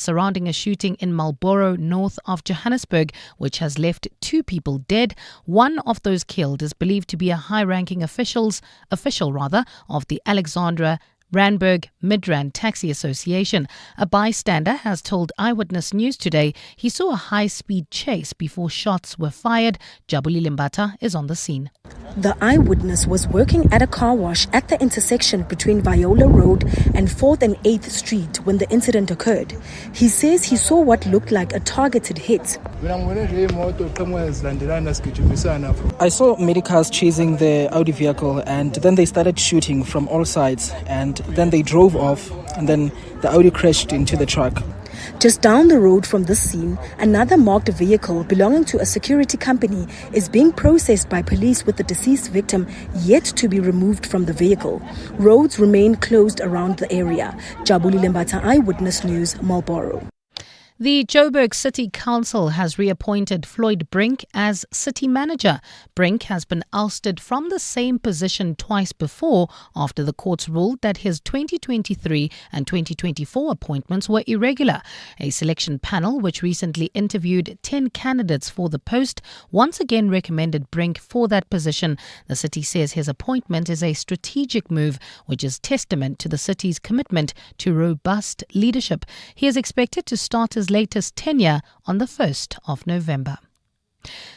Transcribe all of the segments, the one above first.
surrounding a shooting in Marlborough, north of Johannesburg, which has left 2 people dead. One of those killed is believed to be a high-ranking official of the Alexandra Randburg Midrand Taxi Association. A bystander has told Eyewitness News today he saw a high-speed chase before shots were fired. Relebogile Mabotja is on the scene. The eyewitness was working at a car wash at the intersection between Viola Road and 4th and 8th Street when the incident occurred. He says he saw what looked like a targeted hit. I saw medicals chasing the Audi vehicle, and then they started shooting from all sides, and then they drove off, and then the Audi crashed into the truck. Just down the road from this scene, another marked vehicle belonging to a security company is being processed by police with the deceased victim yet to be removed from the vehicle. Roads remain closed around the area. Relebogile Mabotja, Eyewitness News, Marlborough. The Joburg City Council has reappointed Floyd Brink as city manager. Brink has been ousted from the same position twice before after the courts ruled that his 2023 and 2024 appointments were irregular. A selection panel, which recently interviewed 10 candidates for the post, once again recommended Brink for that position. The city says his appointment is a strategic move, which is testament to the city's commitment to robust leadership. He is expected to start his latest tenure on the 1st of November.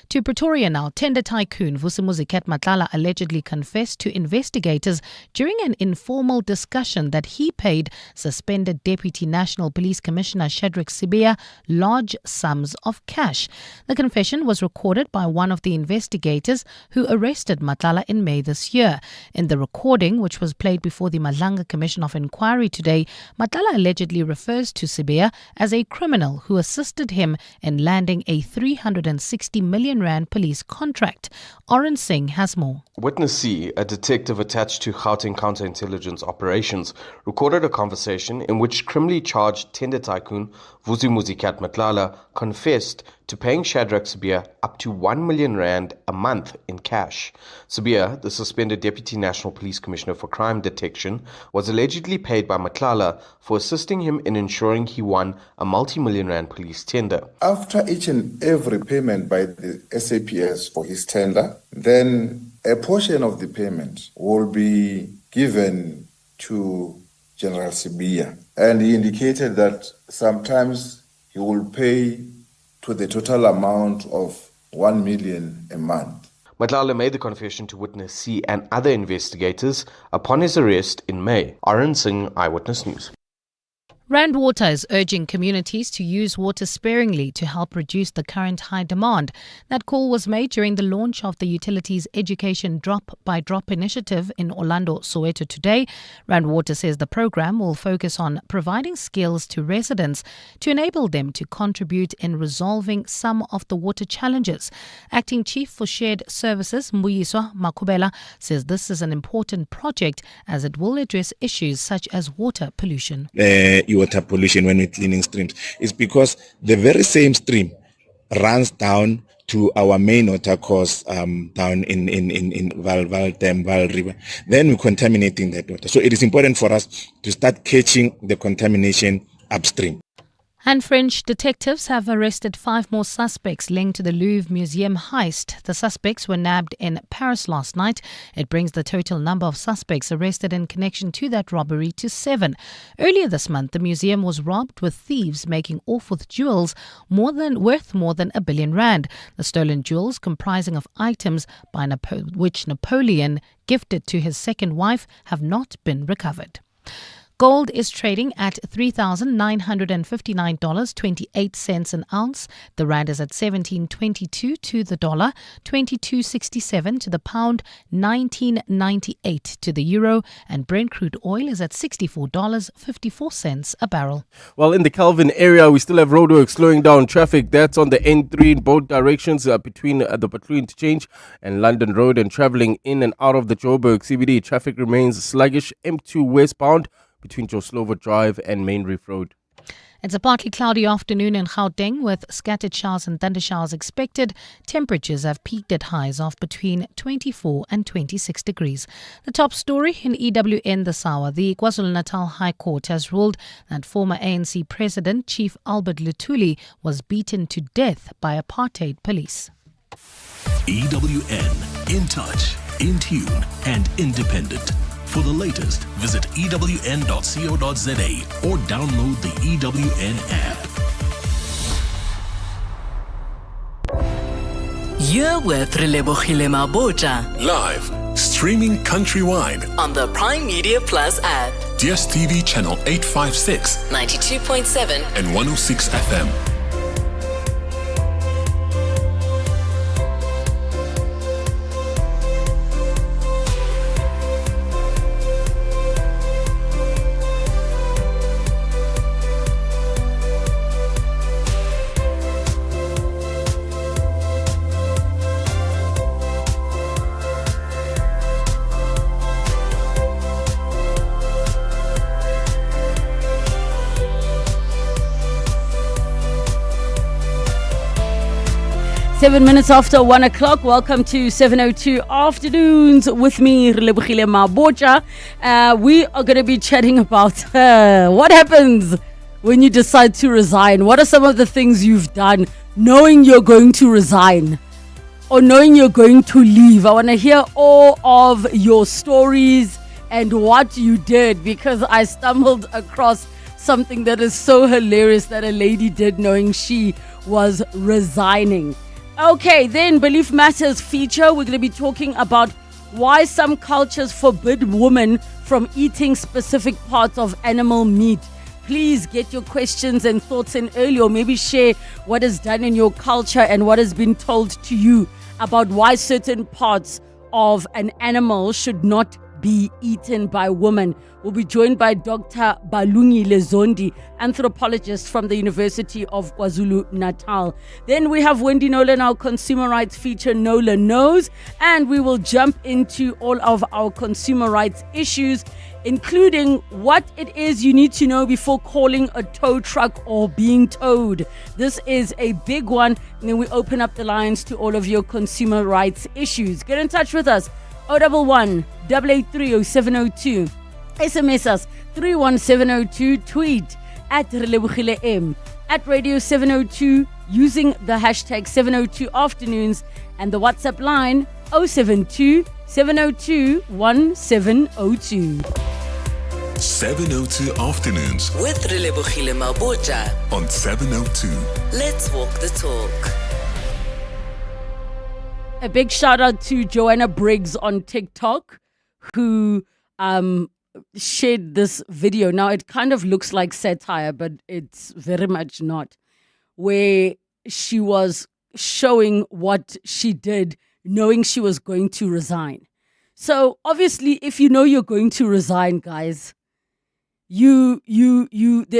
To Pretoria now, tender tycoon Vusimuzi Matlala allegedly confessed to investigators during an informal discussion that he paid suspended Deputy National Police Commissioner Shadrack Sibiya large sums of cash. The confession was recorded by one of the investigators who arrested Matlala in May this year. In the recording, which was played before the Madlanga Commission of Inquiry today, Matlala allegedly refers to Sibiya as a criminal who assisted him in landing a 360 million rand police contract. Oren Singh has more. Witness C, a detective attached to Gauteng counterintelligence operations, recorded a conversation in which criminally charged tender tycoon Vusimuzi Matlala confessed to paying Shadrack Sibiya up to 1 million rand a month in cash. Sibiya, the suspended Deputy National Police Commissioner for Crime Detection, was allegedly paid by Matlala for assisting him in ensuring he won a multi-million rand police tender. After each and every payment by the SAPS for his tender, then a portion of the payment will be given to General Sibiya. And he indicated that sometimes he will pay to the total amount of 1 million a month. Matlala made the confession to Witness C and other investigators upon his arrest in May. Oren Singh, Eyewitness News. Rand Water is urging communities to use water sparingly to help reduce the current high demand. That call was made during the launch of the utilities education drop-by-drop initiative in Orlando, Soweto today. Rand Water says the program will focus on providing skills to residents to enable them to contribute in resolving some of the water challenges. Acting Chief for Shared Services, Mbuyiswa Makubela, says this is an important project as it will address issues such as water pollution. Water pollution when we're cleaning streams is because the very same stream runs down to our main water course down in Val Dam, Val River. Then we're contaminating that water. So it is important for us to start catching the contamination upstream. And French detectives have arrested 5 more suspects linked to the Louvre Museum heist. The suspects were nabbed in Paris last night. It brings the total number of suspects arrested in connection to that robbery to 7. Earlier this month, the museum was robbed with thieves making off with jewels worth more than 1 billion rand. The stolen jewels, comprising of items which Napoleon gifted to his second wife, have not been recovered. Gold is trading at $3,959.28 an ounce. The rand is at 17.22 to the dollar, 22.67 to the pound, 19.98 to the euro, and Brent crude oil is at $64.54 a barrel. Well, in the Calvin area, we still have roadworks slowing down traffic. That's on the N3 in both directions between the Patrol Interchange and London Road, and traveling in and out of the Joburg CBD. Traffic remains sluggish. M2 westbound between Joslovo Drive and Main Reef Road. It's a partly cloudy afternoon in Gauteng with scattered showers and thundershowers expected. Temperatures have peaked at highs of between 24 and 26 degrees. The top story in EWN this hour. The KwaZulu-Natal High Court has ruled that former ANC President Chief Albert Luthuli was beaten to death by apartheid police. EWN, in touch, in tune and independent. For the latest, visit ewn.co.za or download the EWN app. You're with Relebogile Mabotja Live, streaming countrywide on the Prime Media Plus app. DSTV channel 856, 92.7 and 106 FM. Seven minutes after 1 o'clock. Welcome to 7:02 Afternoons with me, Relebogile Mabotja. We are going to be chatting about what happens when you decide to resign. What are some of the things you've done knowing you're going to resign or knowing you're going to leave? I want to hear all of your stories and what you did, because I stumbled across something that is so hilarious that a lady did knowing she was resigning. Okay, then Belief Matters feature. We're going to be talking about why some cultures forbid women from eating specific parts of animal meat. Please get your questions and thoughts in early, or maybe share what is done in your culture and what has been told to you about why certain parts of an animal should not be eaten by women. We'll be joined by Dr. Balungi Lezondi, anthropologist from the University of KwaZulu-Natal. Then we have Wendy Nolan, our consumer rights feature, Nolan Knows, and we will jump into all of our consumer rights issues, including what it is you need to know before calling a tow truck or being towed. This is a big one, and then we open up the lines to all of your consumer rights issues. Get in touch with us, 011 883 0702. SMS us 31702, tweet at Relebogile M, at Radio 702 using the hashtag 702 Afternoons, and the WhatsApp line 072 702 1702. 702 Afternoons with Relebogile Mabotja on 702. Let's walk the talk. A big shout out to Joanna Briggs on TikTok, who shared this video. Now, it kind of looks like satire, but it's very much not, where she was showing what she did knowing she was going to resign. So obviously, if you know you're going to resign, guys, there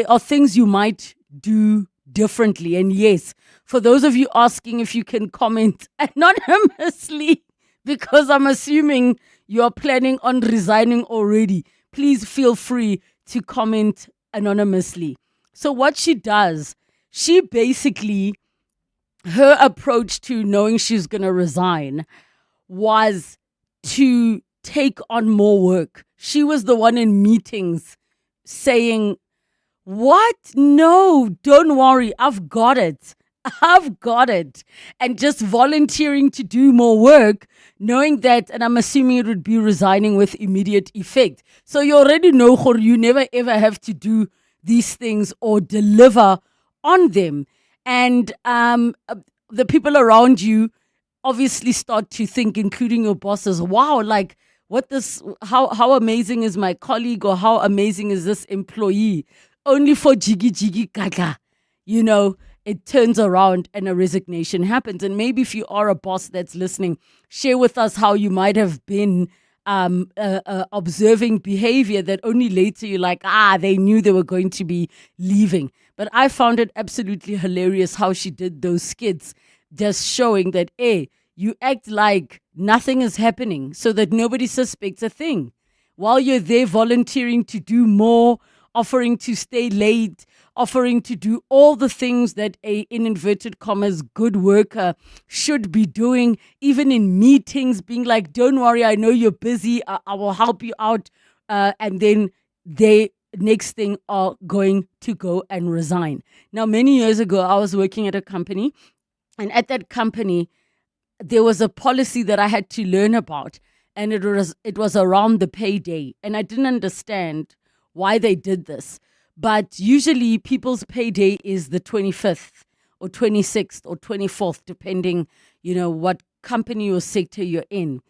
are things you might do differently. And yes, for those of you asking if you can comment anonymously, because I'm assuming you're planning on resigning already, please feel free to comment anonymously. So what she does, she basically, her approach to knowing she's going to resign was to take on more work. She was the one in meetings saying, what? No, don't worry. I've got it. And just volunteering to do more work, knowing that, and I'm assuming it would be resigning with immediate effect. So you already know, you never ever have to do these things or deliver on them. And the people around you obviously start to think, including your bosses, wow, like how amazing is my colleague, or how amazing is this employee? Only for jiggy gaga, it turns around and a resignation happens. And maybe if you are a boss that's listening, share with us how you might have been observing behavior that only later you're like, they knew they were going to be leaving. But I found it absolutely hilarious how she did those skits, just showing that, you act like nothing is happening so that nobody suspects a thing. While you're there volunteering to do more, offering to stay late, offering to do all the things that in inverted commas, good worker should be doing, even in meetings, being like, don't worry, I know you're busy, I will help you out. And then they next thing are going to go and resign. Now, many years ago, I was working at a company, and at that company, there was a policy that I had to learn about, and it was around the payday. And I didn't understand why they did this. But usually people's payday is the 25th or 26th or 24th, depending, what company or sector you're in.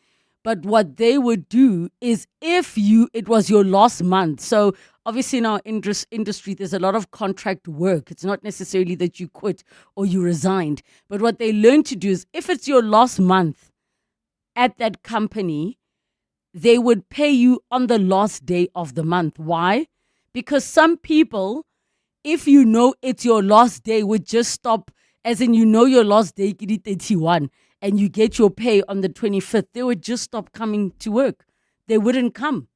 But what they would do is it was your last month. So obviously in our industry, there's a lot of contract work. It's not necessarily that you quit or you resigned. But what they learn to do is if it's your last month at that company, they would pay you on the last day of the month. Why? Because some people, if you know it's your last day, would just stop, as in your last day, 31, and you get your pay on the 25th, they would just stop coming to work. They wouldn't come.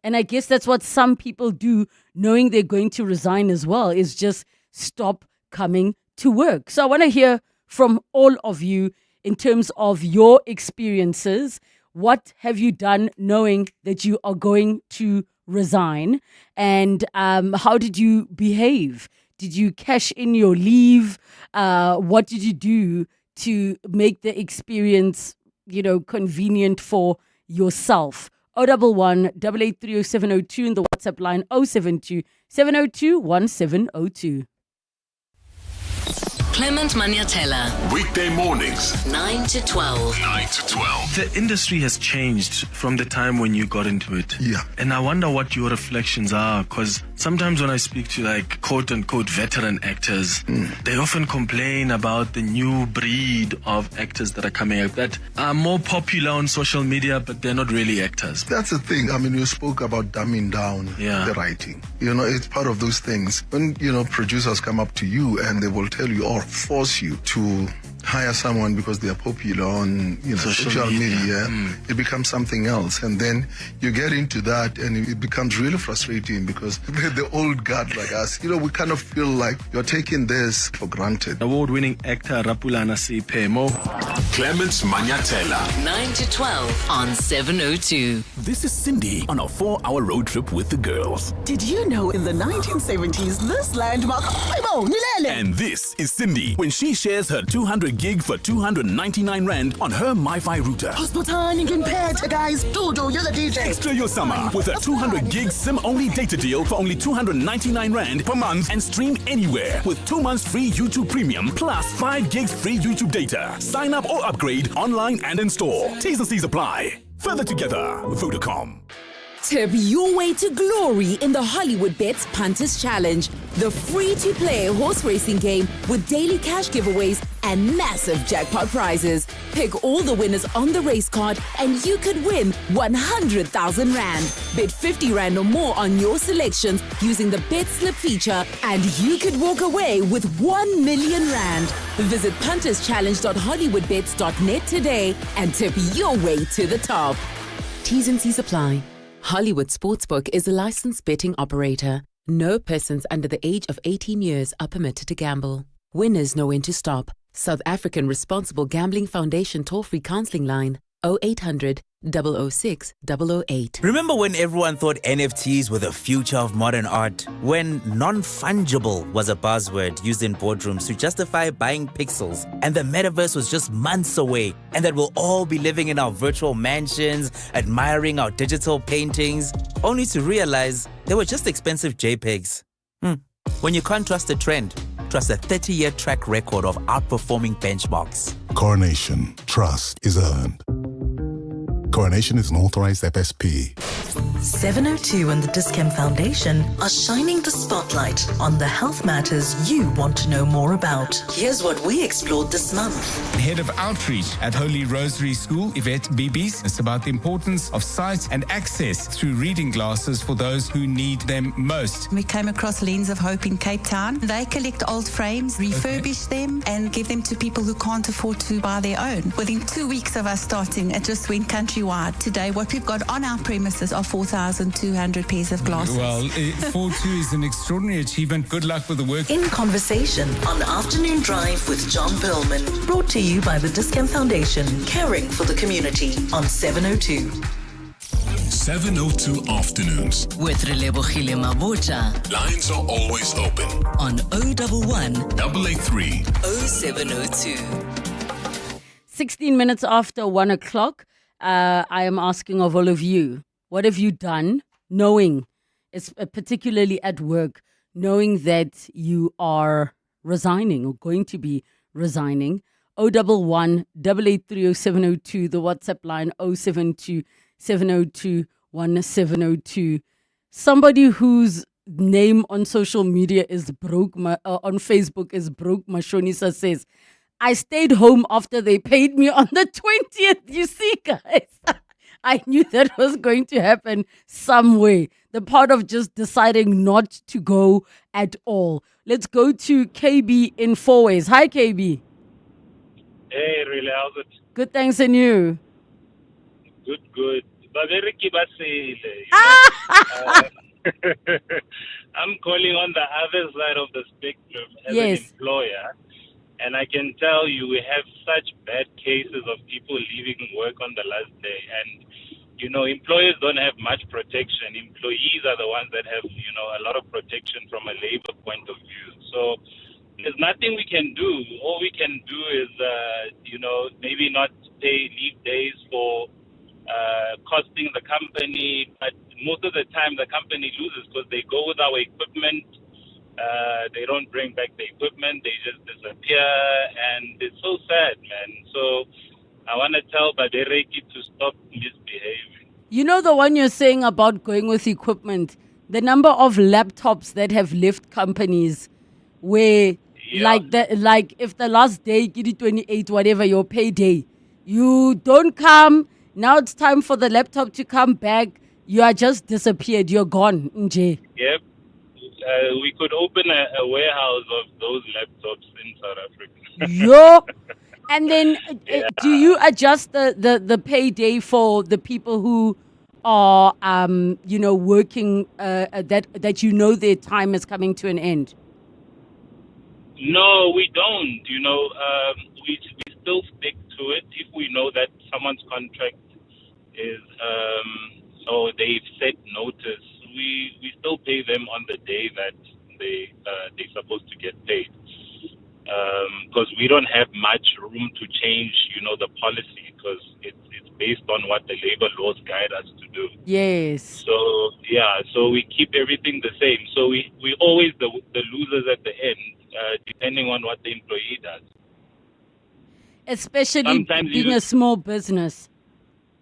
And I guess that's what some people do, knowing they're going to resign as well, is just stop coming to work. So I want to hear from all of you in terms of your experiences. What have you done knowing that you are going to resign? And how did you behave? Did you cash in your leave? What did you do to make the experience, convenient for yourself? 011 883 0702 in the WhatsApp line 072 702 1702. Clement Maniatella. Weekday mornings, 9 to 12. 9 to 12. The industry has changed from the time when you got into it. Yeah. And I wonder what your reflections are, because sometimes when I speak to like quote unquote veteran actors, they often complain about the new breed of actors that are coming up that are more popular on social media, but they're not really actors. That's the thing. I mean, you spoke about dumbing down the writing. It's part of those things. When, producers come up to you and they will tell you or force you to hire someone because they are popular on social media, it becomes something else. And then you get into that and it becomes really frustrating because the old guard like us, we kind of feel like you're taking this for granted. Award-winning actor Rapulana Sipemo. Clements Maniatella. 9 to 12 on 702. This is Cindy on a 4-hour road trip with the girls. Did you know in the 1970s, this landmark... And this is Cindy when she shares her 200 gig for 299 Rand on her MiFi router. Guys, Dodo, you're the DJ. Extra your summer with a 200 gig SIM-only data deal for only 299 Rand per month and stream anywhere with 2 months free YouTube Premium plus 5 gigs free YouTube data. Sign up or upgrade online and in store. T's and C's apply. Further together, Vodacom. Tip your way to glory in the Hollywood Bets Punters Challenge, the free-to-play horse racing game with daily cash giveaways and massive jackpot prizes. Pick all the winners on the race card and you could win 100,000 Rand. Bet 50 Rand or more on your selections using the Bet Slip feature and you could walk away with 1 million Rand. Visit punterschallenge.hollywoodbets.net today and tip your way to the top. T's and C's apply. Hollywood Sportsbook is a licensed betting operator. No persons under the age of 18 years are permitted to gamble. Winners know when to stop. South African Responsible Gambling Foundation toll-free counseling line 0800 006 008. Remember when everyone thought NFTs were the future of modern art? When non-fungible was a buzzword used in boardrooms to justify buying pixels, and the metaverse was just months away, and that we'll all be living in our virtual mansions, admiring our digital paintings, only to realize they were just expensive JPEGs. When you can't trust a trend, trust a 30-year track record of outperforming benchmarks. Coronation. Trust is earned. Coronation is an authorized FSP. 702 and the Dis-Chem Foundation are shining the spotlight on the health matters you want to know more about. Here's what we explored this month. Head of Outreach at Holy Rosary School, Yvette Bibis. It's about the importance of sight and access through reading glasses for those who need them most. We came across Lens of Hope in Cape Town. They collect old frames, refurbish them, and give them to people who can't afford to buy their own. Within 2 weeks of us starting, it just went countrywide. Today, what we've got on our premises are 4 4,200 pairs of glasses. Well, 4-2 is an extraordinary achievement. Good luck with the work. In Conversation on Afternoon Drive with John Perlman. Brought to you by the Discount Foundation, caring for the community on 702. 702 Afternoons. With Relebogile Mabotja. Lines are always open. On 011 883 0702. 16 minutes after 1 o'clock, I am asking of all of you, what have you done knowing, it's particularly at work, knowing that you are resigning or going to be resigning? 011 883 0702, the WhatsApp line 072 702 1702. Somebody whose name on social media is Broke, on Facebook is Broke Mashonisa says, I stayed home after they paid me on the 20th. You see, guys, I knew that was going to happen some way. The part of just deciding not to go at all. Let's go to KB in Fourways. Hi, KB. Hey, really, how's it? Good, thanks, and you? Good. I'm calling on the other side of the spectrum as an employer. And I can tell you, we have such bad cases of people leaving work on the last day. And, employers don't have much protection. Employees are the ones that have, a lot of protection from a labor point of view. So there's nothing we can do. All we can do is, maybe not pay leave days for costing the company. But most of the time, the company loses because they go with our equipment. They don't bring back the equipment. They just disappear. And it's so sad, man. So I want to tell Badereki to stop misbehaving. You know the one you're saying about going with equipment, the number of laptops that have left companies where, like if the last day, 28, whatever, your payday, you don't come, now it's time for the laptop to come back, you are just disappeared, you're gone, Nje. Yep. We could open a warehouse of those laptops in South Africa. Yo! And then do you adjust the payday for the people who are, working, that their time is coming to an end? No, we don't. We still stick to it. If we know that someone's contract is, or they've set notice, we still pay them on the day that they're supposed to get paid. Because we don't have much room to change, the policy, because it's based on what the labor laws guide us to do. Yes. So we keep everything the same. So we always the losers at the end, depending on what the employee does. Especially sometimes being a small business.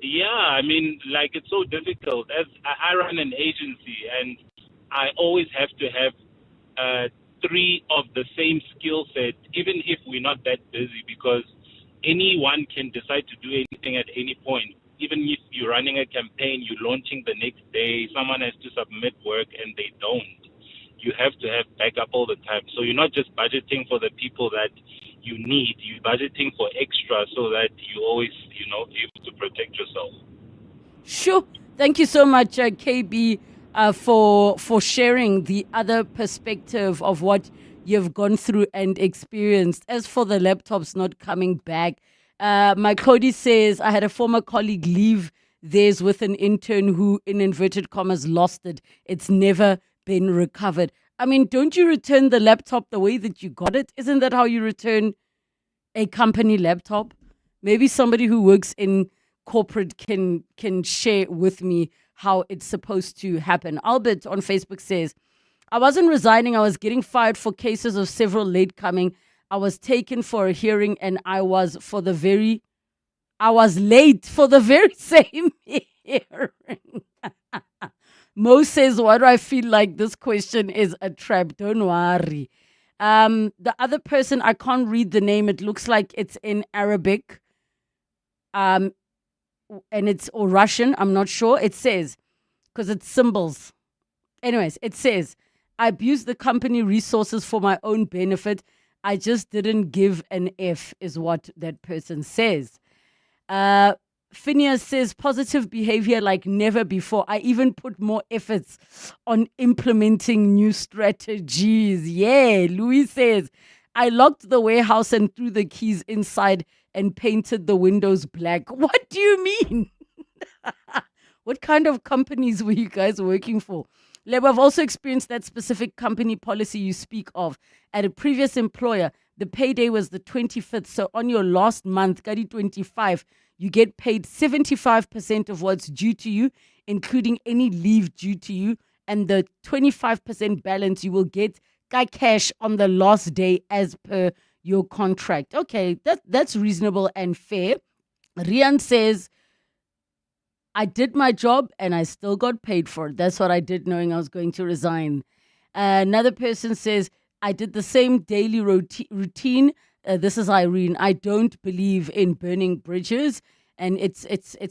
Yeah, it's so difficult. As I run an agency, and I always have to have 3 of the same skill set, even if we're not that busy, because anyone can decide to do anything at any point. Even if you're running a campaign, you're launching the next day, someone has to submit work and they don't. You have to have backup all the time. So you're not just budgeting for the people that you need, you're budgeting for extra so that you always, able to protect yourself. Sure. Thank you so much, KB, for sharing the other perspective of what you've gone through and experienced. As for the laptops not coming back, my Cody says, I had a former colleague leave theirs with an intern who, in inverted commas, lost it. It's never been recovered. Don't you return the laptop the way that you got it? Isn't that how you return a company laptop? Maybe somebody who works in corporate can share with me how it's supposed to happen. Albert on Facebook says, I wasn't resigning. I was getting fired for cases of several late coming. I was taken for a hearing and I was late for the very same hearing. Mo says, why do I feel like this question is a trap? Don't worry. The other person, I can't read the name. It looks like it's in Arabic. And it's or Russian. I'm not sure. It says, because it's symbols. Anyways, it says, I abused the company resources for my own benefit. I just didn't give an F, is what that person says. Phineas says positive behavior like never before. I even put more efforts on implementing new strategies. Yeah, Louis says, I locked the warehouse and threw the keys inside and painted the windows black. What do you mean? What kind of companies were you guys working for? Lebo, I've also experienced that specific company policy you speak of. At a previous employer, the payday was the 25th. So on your last month, Kadi 25, you get paid 75% of what's due to you, including any leave due to you. And the 25% balance you will get cash on the last day as per your contract. Okay, that's reasonable and fair. Rian says, I did my job and I still got paid for it. That's what I did knowing I was going to resign. Another person says, I did the same daily routine. This is Irene. I don't believe in burning bridges. And it's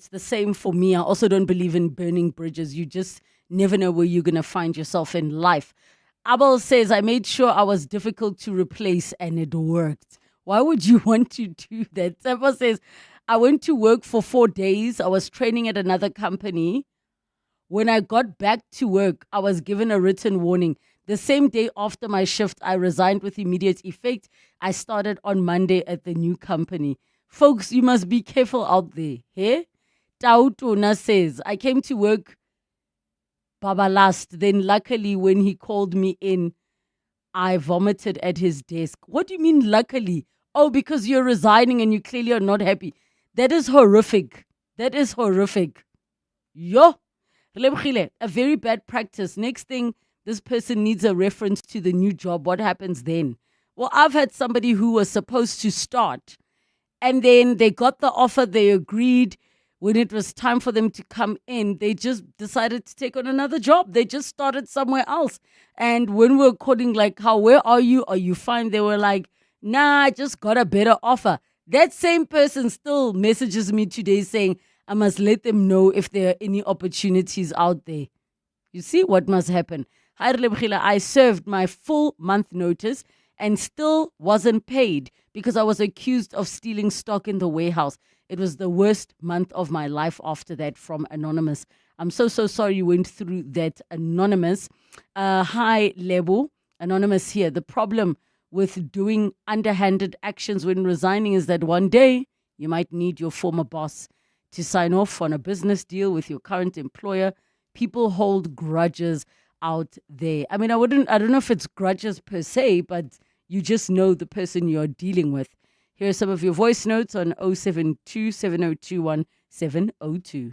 the same for me. I also don't believe in burning bridges. You just never know where you're going to find yourself in life. Abel says, I made sure I was difficult to replace and it worked. Why would you want to do that? Abel says, I went to work for 4 days. I was training at another company. When I got back to work, I was given a written warning. The same day after my shift, I resigned with immediate effect. I started on Monday at the new company. Folks, you must be careful out there. Hey? Tautona says, I came to work Baba last. Then luckily when he called me in, I vomited at his desk. What do you mean luckily? Oh, because you're resigning and you clearly are not happy. That is horrific. That is horrific. Yo. Relebogile, a very bad practice. Next thing, this person needs a reference to the new job. What happens then? Well, I've had somebody who was supposed to start and then they got the offer, they agreed. When it was time for them to come in, they just decided to take on another job. They just started somewhere else. And when we were calling, like, where are you? Are you fine? They were like, nah, I just got a better offer. That same person still messages me today saying, I must let them know if there are any opportunities out there. You see what must happen. Hi, Relebogile, I served my full month notice and still wasn't paid because I was accused of stealing stock in the warehouse. It was the worst month of my life after that. From Anonymous. I'm so sorry you went through that, Anonymous. Hi, Lebo. Anonymous here. The problem with doing underhanded actions when resigning is that one day you might need your former boss to sign off on a business deal with your current employer. People hold grudges out there. I mean, I don't know if it's grudges per se, but you just know the person you're dealing with. Here are some of your voice notes on 072 7021 702.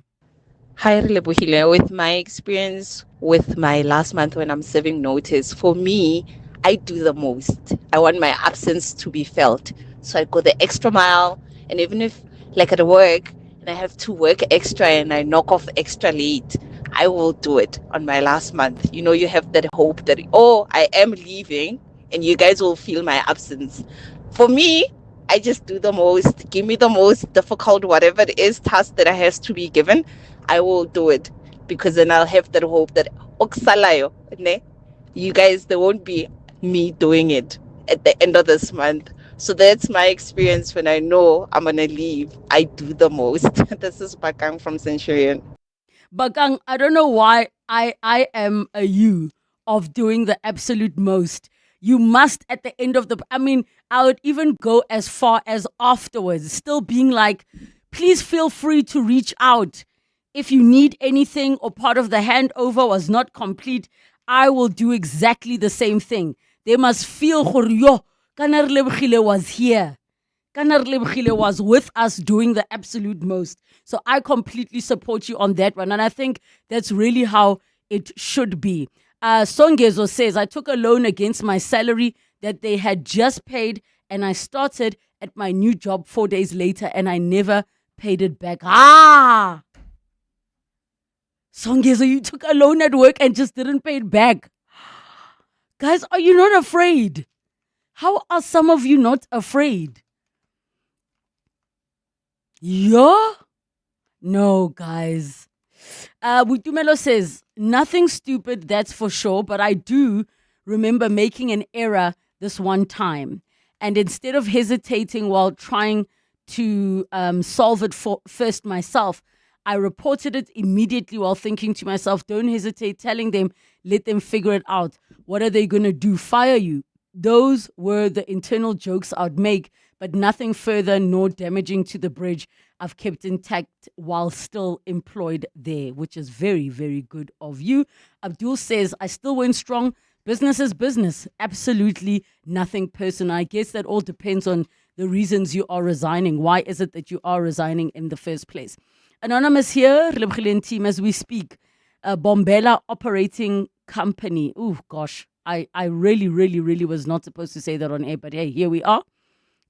Hi, Relebogile. With my experience with my last month when I'm serving notice, for me, I do the most. I want my absence to be felt. So I go the extra mile. And even if, like at work, and I have to work extra and I knock off extra late, I will do it on my last month. You know, you have that hope that, oh, I am leaving and you guys will feel my absence. For me, I just do the most. Give me the most difficult, whatever it is, task that I has to be given, I will do it. Because then I'll have that hope that, oksalayo, ne? You guys, there won't be me doing it at the end of this month. So that's my experience when I know I'm going to leave. I do the most. This is Bakang from Centurion. Bakang, I don't know why I am a you of doing the absolute most. You must at the end of I would even go as far as afterwards, still being like, please feel free to reach out. If you need anything or part of the handover was not complete, I will do exactly the same thing. They must feel, yo, Kana Relebogile was here. Kana Relebogile was with us doing the absolute most. So I completely support you on that one. And I think that's really how it should be. Songezo says, I took a loan against my salary that they had just paid and I started at my new job 4 days later and I never paid it back. Songezo, you took a loan at work and just didn't pay it back. Guys, are you not afraid? How are some of you not afraid? Yeah? No, guys. Butumelo says, nothing stupid, that's for sure, but I do remember making an error this one time. And instead of hesitating while trying to solve it first myself. I reported it immediately while thinking to myself, don't hesitate telling them, let them figure it out. What are they going to do? Fire you? Those were the internal jokes I'd make, but nothing further nor damaging to the bridge. I've kept intact while still employed there, which is very, very good of you. Abdul says, I still went strong. Business is business. Absolutely nothing personal. I guess that all depends on the reasons you are resigning. Why is it that you are resigning in the first place? Anonymous here, Relebogile team, as we speak, Bombela Operating Company. Oh, gosh, I really, really, really was not supposed to say that on air, but hey, here we are.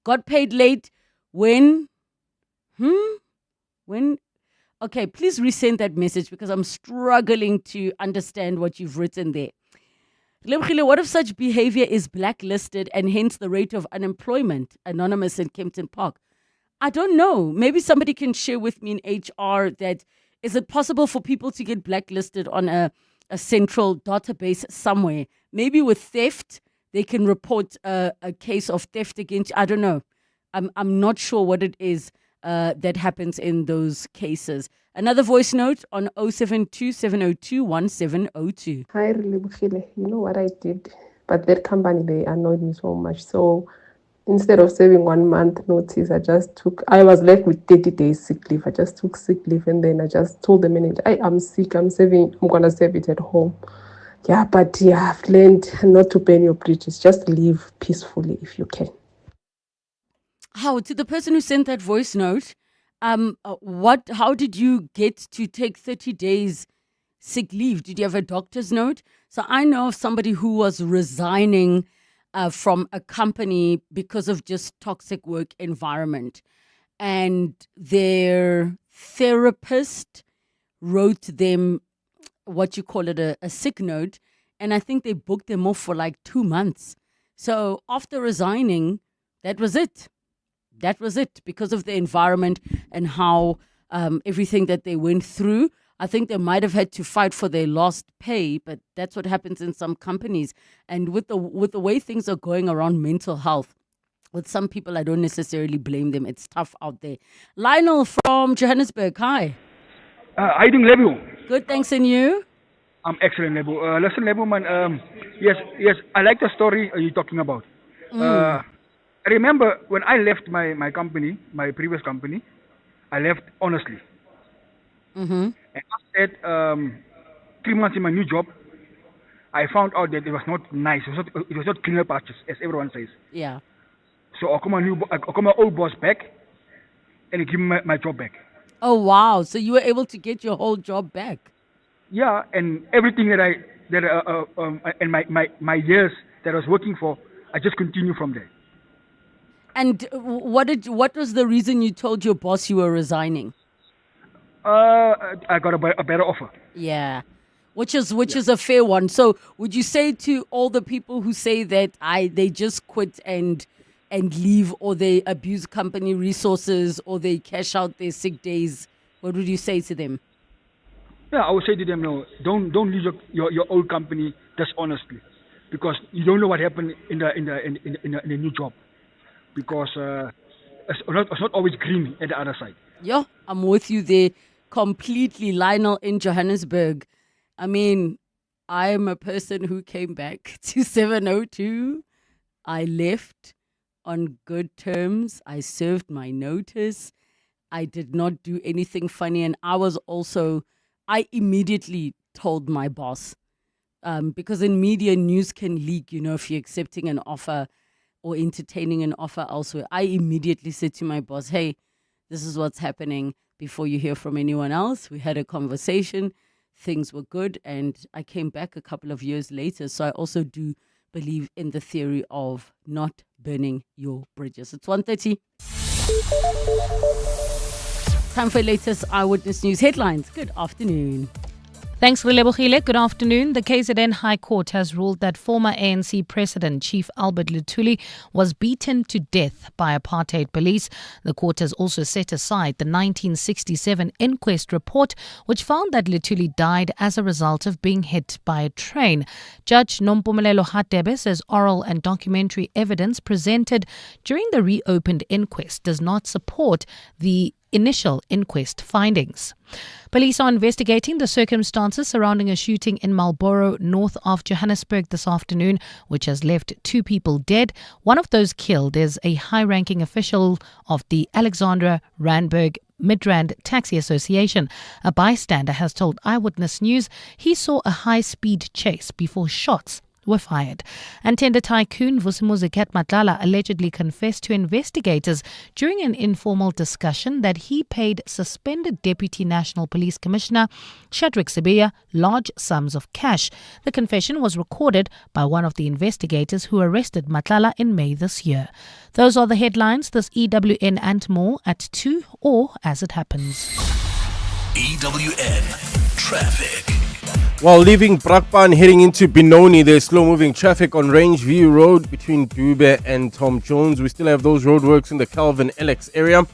Got paid late when? Okay, please resend that message because I'm struggling to understand what you've written there. Relebogile, what if such behavior is blacklisted and hence the rate of unemployment? Anonymous in Kempton Park. I don't know. Maybe somebody can share with me in HR that is it possible for people to get blacklisted on a central database somewhere? Maybe with theft, they can report a case of theft against. I don't know. I'm not sure what it is that happens in those cases. Another voice note on 072-702-1702. Hi, Relebogile. You know what I did? But that company, they annoyed me so much. So instead of serving 1 month notice, I was left with 30 days sick leave. I just took sick leave and then I just told the manager, I'm sick, I'm going to serve it at home. Yeah, but I've learned not to burn your bridges. Just leave peacefully if you can. How, to the person who sent that voice note, how did you get to take 30 days sick leave? Did you have a doctor's note? So I know of somebody who was resigning from a company because of just toxic work environment. And their therapist wrote them what you call it, a sick note. And I think they booked them off for like 2 months. So after resigning, that was it. That was it because of the environment and how everything that they went through. I think they might have had to fight for their lost pay, but that's what happens in some companies. And with the way things are going around mental health, with some people, I don't necessarily blame them. It's tough out there. Lionel from Johannesburg, hi. How you doing, Lebu? Good, thanks, and you? I'm excellent, Lebu. Listen, Lebu, man. Yes, I like the story you're talking about. I remember when I left my company, my previous company, I left honestly. Mm-hmm. And after that, 3 months in my new job, I found out that it was not nice. It was not cleaner patches, as everyone says. Yeah. So I call my old boss back, and he gave me my job back. Oh wow! So you were able to get your whole job back? Yeah, and everything and my years that I was working for, I just continue from there. And what was the reason you told your boss you were resigning? I got a better offer. Yeah, which is a fair one. So would you say to all the people who say that they just quit and leave, or they abuse company resources, or they cash out their sick days, what would you say to them? Yeah, I would say to them, no, don't leave your old company dishonestly, because you don't know what happened in the new job, because it's not always green at the other side. Yeah, I'm with you there completely, Lionel in Johannesburg. I mean, I'm a person who came back to 702. I left on good terms. I served my notice. I did not do anything funny. And I immediately told my boss, because in media, news can leak, if you're accepting an offer or entertaining an offer elsewhere. I immediately said to my boss, hey, this is what's happening before you hear from anyone else. We had a conversation. Things were good. And I came back a couple of years later. So I also do believe in the theory of not burning your bridges. It's 1:30. Time for latest Eyewitness News headlines. Good afternoon. Thanks, Relebogile. Good afternoon. The KZN High Court has ruled that former ANC President Chief Albert Luthuli was beaten to death by apartheid police. The court has also set aside the 1967 inquest report, which found that Luthuli died as a result of being hit by a train. Judge Nompumelelo Hadebe says oral and documentary evidence presented during the reopened inquest does not support the initial inquest findings. Police are investigating the circumstances surrounding a shooting in Marlborough, north of Johannesburg this afternoon, which has left 2 people dead. One of those killed is a high-ranking official of the Alexandra Randburg Midrand Taxi Association. A bystander has told Eyewitness News he saw a high-speed chase before shots were fired. And tender tycoon Vusi Matlala allegedly confessed to investigators during an informal discussion that he paid suspended Deputy National Police Commissioner Shadrack Sibiya large sums of cash. The confession was recorded by one of the investigators who arrested Matlala in May this year. Those are the headlines. This EWN and more at 2 or as it happens. EWN Traffic. While leaving Brakpan and heading into Benoni, there's slow-moving traffic on Rangeview Road between Dube and Tom Jones. We still have those roadworks in the Calvin Alex area,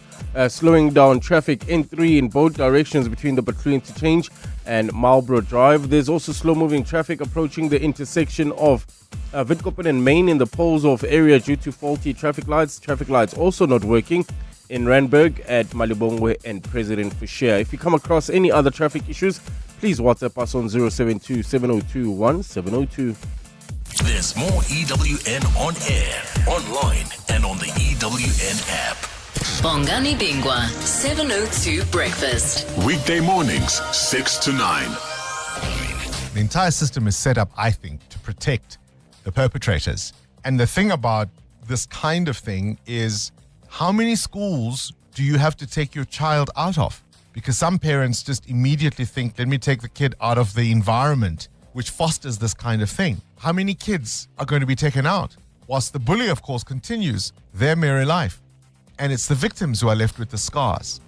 slowing down traffic N3 in both directions between the Butler Interchange and Marlborough Drive. There's also slow-moving traffic approaching the intersection of Witkoppen and Main in the Poleshof area due to faulty traffic lights. Traffic lights also not working in Randburg at Malibongwe and President Fisher. If you come across any other traffic issues, please WhatsApp us on 072 702 1702. There's more EWN on air, online, and on the EWN app. Bongani Bingwa, 702 Breakfast. Weekday mornings, 6 to 9. The entire system is set up, I think, to protect the perpetrators. And the thing about this kind of thing is, how many schools do you have to take your child out of? Because some parents just immediately think, let me take the kid out of the environment which fosters this kind of thing. How many kids are going to be taken out? Whilst the bully, of course, continues their merry life. And it's the victims who are left with the scars.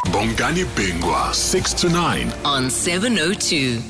Bongani Bingwa, 6 to 9. On 702.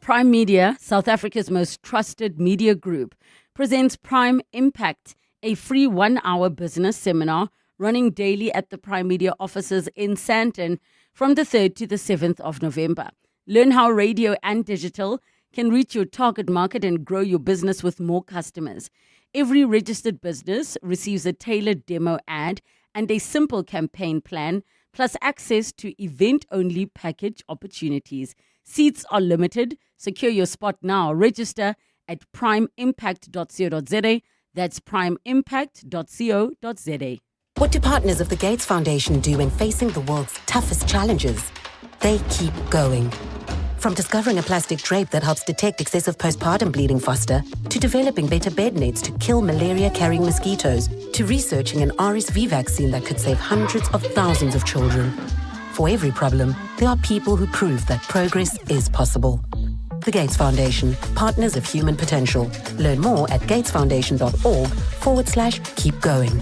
Prime Media, South Africa's most trusted media group, presents Prime Impact, a free 1-hour business seminar running daily at the Prime Media offices in Sandton from the 3rd to the 7th of November. Learn how radio and digital can reach your target market and grow your business with more customers. Every registered business receives a tailored demo ad and a simple campaign plan, plus access to event-only package opportunities. Seats are limited. Secure your spot now. Register at primeimpact.co.za. That's primeimpact.co.za. What do partners of the Gates Foundation do when facing the world's toughest challenges? They keep going. From discovering a plastic drape that helps detect excessive postpartum bleeding faster, to developing better bed nets to kill malaria-carrying mosquitoes, to researching an RSV vaccine that could save hundreds of thousands of children. For every problem, there are people who prove that progress is possible. The Gates Foundation, partners of human potential. Learn more at gatesfoundation.org/keep going.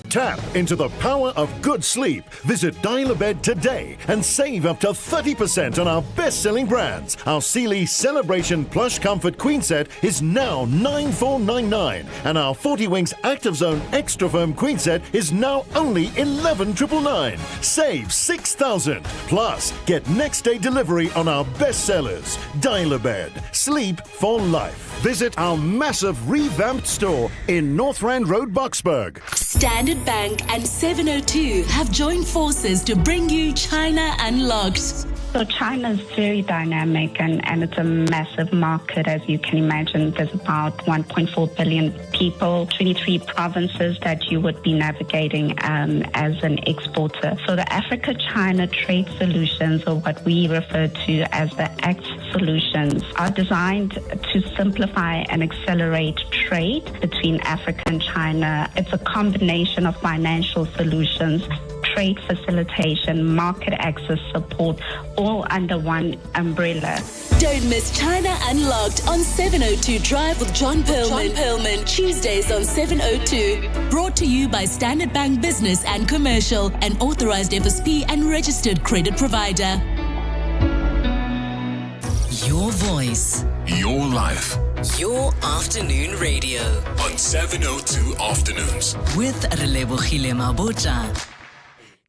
Tap into the power of good sleep. Visit Dial a Bed today and save up to 30% on our best-selling brands. Our Sealy Celebration Plush Comfort Queen Set is now $9,499, and our 40 Winks Active Zone Extra Firm Queen Set is now only $11,999. Save $6,000. Plus, get next-day delivery on our bestsellers. Dial a Bed. Sleep for life. Visit our massive revamped store in North Rand Road, Boksburg. Standard Bank and 702 have joined forces to bring you China Unlocked. So China is very dynamic and it's a massive market, as you can imagine. There's about 1.4 billion people, 23 provinces that you would be navigating as an exporter. So the Africa-China trade solutions, or what we refer to as the ACT solutions, are designed to simplify and accelerate trade between Africa and China. It's a combination of financial solutions, trade facilitation, market access support, all under one umbrella. Don't miss China Unlocked on 702 Drive with John Perlman. Tuesdays on 702. Brought to you by Standard Bank Business and Commercial, an authorized FSP and registered credit provider. Your voice. Your life. Your afternoon radio. On 702 Afternoons. With Relebogile Mabotja.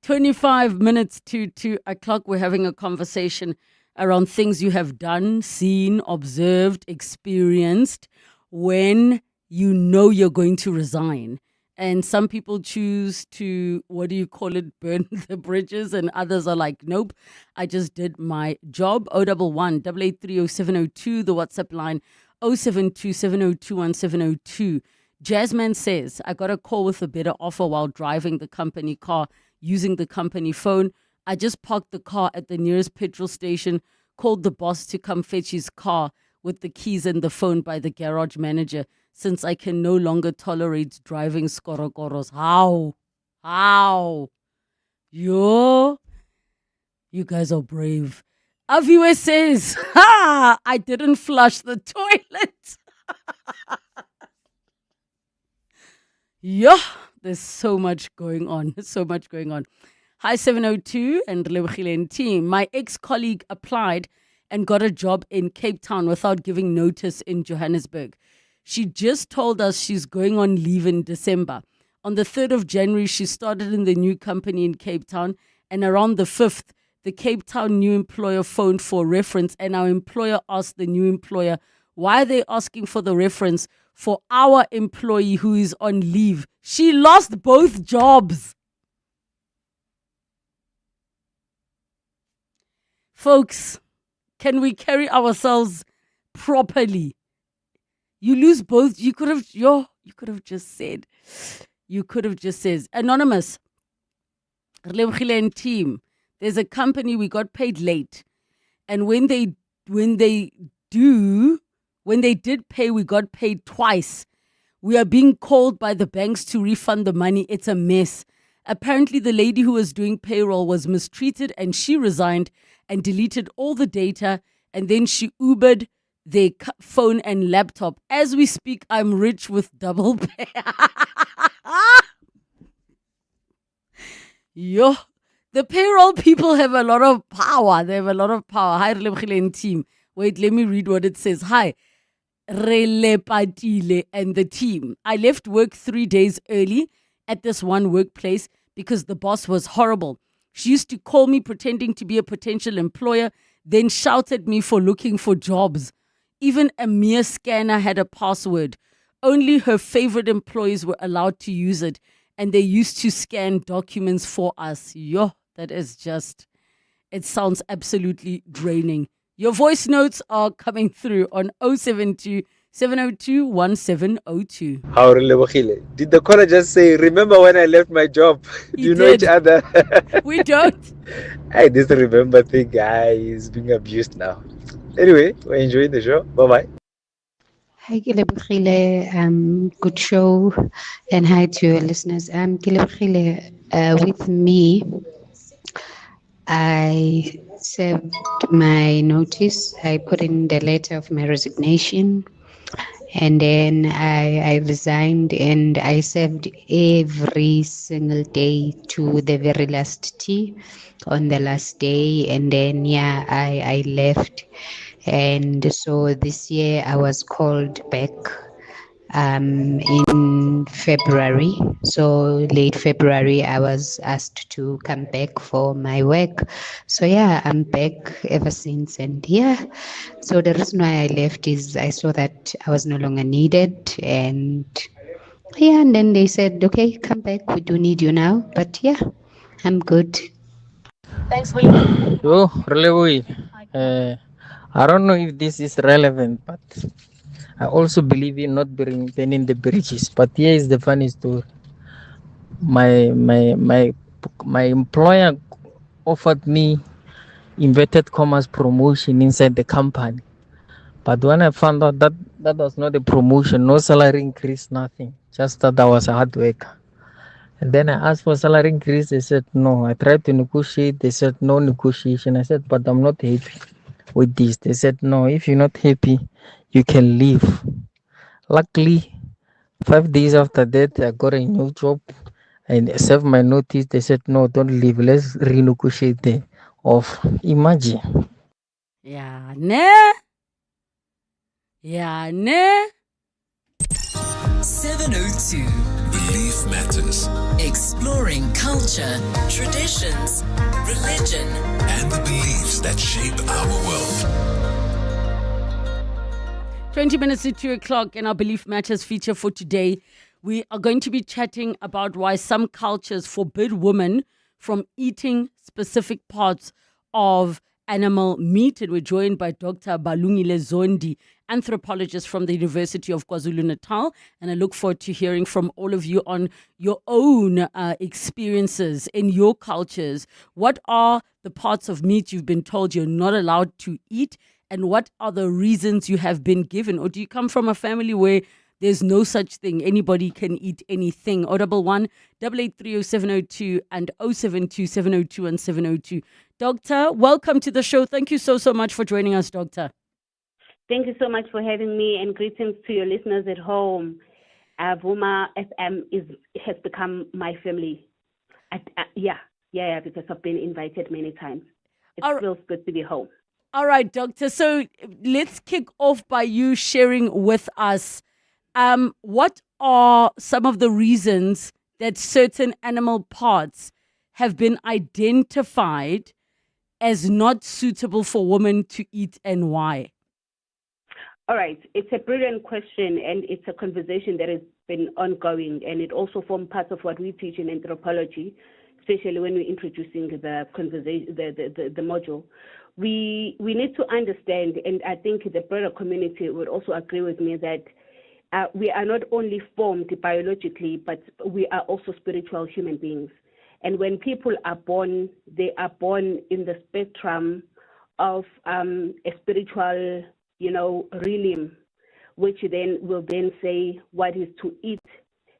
25 minutes to 2 o'clock. We're having a conversation around things you have done, seen, observed, experienced when you know you're going to resign. And some people choose to, burn the bridges, and others are like, nope, I just did my job. 011 8830702, the WhatsApp line 0727021 Jasmine says, I got a call with a better offer while driving the company car using the company phone. I just parked the car at the nearest petrol station, called the boss to come fetch his car with the keys and the phone by the garage manager, since I can no longer tolerate driving skorokoros. How? You guys are brave. Aviwe says, I didn't flush the toilet. There's so much going on. Hi, 702 and Relebogile and team. My ex-colleague applied and got a job in Cape Town without giving notice in Johannesburg. She just told us she's going on leave in December. On the 3rd of January, she started in the new company in Cape Town, and around the 5th, the Cape Town new employer phoned for reference, and our employer asked the new employer, why are they asking for the reference for our employee who is on leave? She lost both jobs. Folks, can we carry ourselves properly? You lose both. You could have just said. Anonymous, Relebogile and team, there's a company we got paid late. And when they did pay, we got paid twice. We are being called by the banks to refund the money. It's a mess. Apparently, the lady who was doing payroll was mistreated and she resigned and deleted all the data, and then she Ubered their phone and laptop. As we speak, I'm rich with double pay. The payroll people have a lot of power. They have a lot of power. Hi, Relebogile and team. Wait, let me read what it says. Hi, Relebogile and the team. I left work 3 days early at this one workplace because the boss was horrible. She used to call me pretending to be a potential employer, then shout at me for looking for jobs. Even a mere scanner had a password. Only her favorite employees were allowed to use it, and they used to scan documents for us. That is just, it sounds absolutely draining. Your voice notes are coming through on 072 702 1702. How Relebogile? Did the caller just say, remember when I left my job? Do you know each other? We don't. Hey, this remember thing, guy, is being abused now. Anyway, we're enjoying the show. Bye-bye. Hi, Relebogile. Good show. And hi to your listeners. Relebogile, with me, I served my notice. I put in the letter of my resignation. And then I resigned, and I served every single day to the very last tea on the last day. And then, I left. And so this year I was called back in February. So late February, I was asked to come back for my work. So I'm back ever since. And so the reason why I left is I saw that I was no longer needed. And and then they said, okay, come back. We do need you now. But I'm good. Thanks for Relebogile. I don't know if this is relevant, but I also believe in not burning the bridges. But here is the funny story. My employer offered me inverted commas promotion inside the company. But when I found out that was not a promotion, no salary increase, nothing. Just that I was a hard worker. And then I asked for salary increase. They said no. I tried to negotiate. They said no negotiation. I said, but I'm not happy with this. They said no. If you're not happy, you can leave. Luckily, 5 days after that, I got a new job and served my notice. They said no, don't leave. Let's renegotiate the offer. Imagine. Yeah, ne? Yeah, ne? 702. Belief matters. Exploring culture, traditions, religion, And the beliefs that shape our world. 20 minutes to 2 o'clock in our Belief Matters feature for today. We are going to be chatting about why some cultures forbid women from eating specific parts of animal meat. And we're joined by Dr. Balungile Zondi, anthropologist from the University of KwaZulu-Natal. And I look forward to hearing from all of you on your own experiences in your cultures. What are the parts of meat you've been told you're not allowed to eat? And what are the reasons you have been given? Or do you come from a family where there's no such thing? Anybody can eat anything. 011 883 0702 and 072 702 and 702. Doctor, welcome to the show. Thank you so much for joining us, Doctor. Thank you so much for having me, and greetings to your listeners at home. Vuma FM has become my family. Because I've been invited many times. It feels good to be home. All right, Doctor. So let's kick off by you sharing with us what are some of the reasons that certain animal parts have been identified as not suitable for women to eat, and why? All right. It's a brilliant question, and it's a conversation that has been ongoing, and it also forms part of what we teach in anthropology, especially when we're introducing the conversation, the module. We need to understand, and I think the broader community would also agree with me, that we are not only formed biologically, but we are also spiritual human beings. And when people are born, they are born in the spectrum of a spiritual, realm, which then will then say what is to eat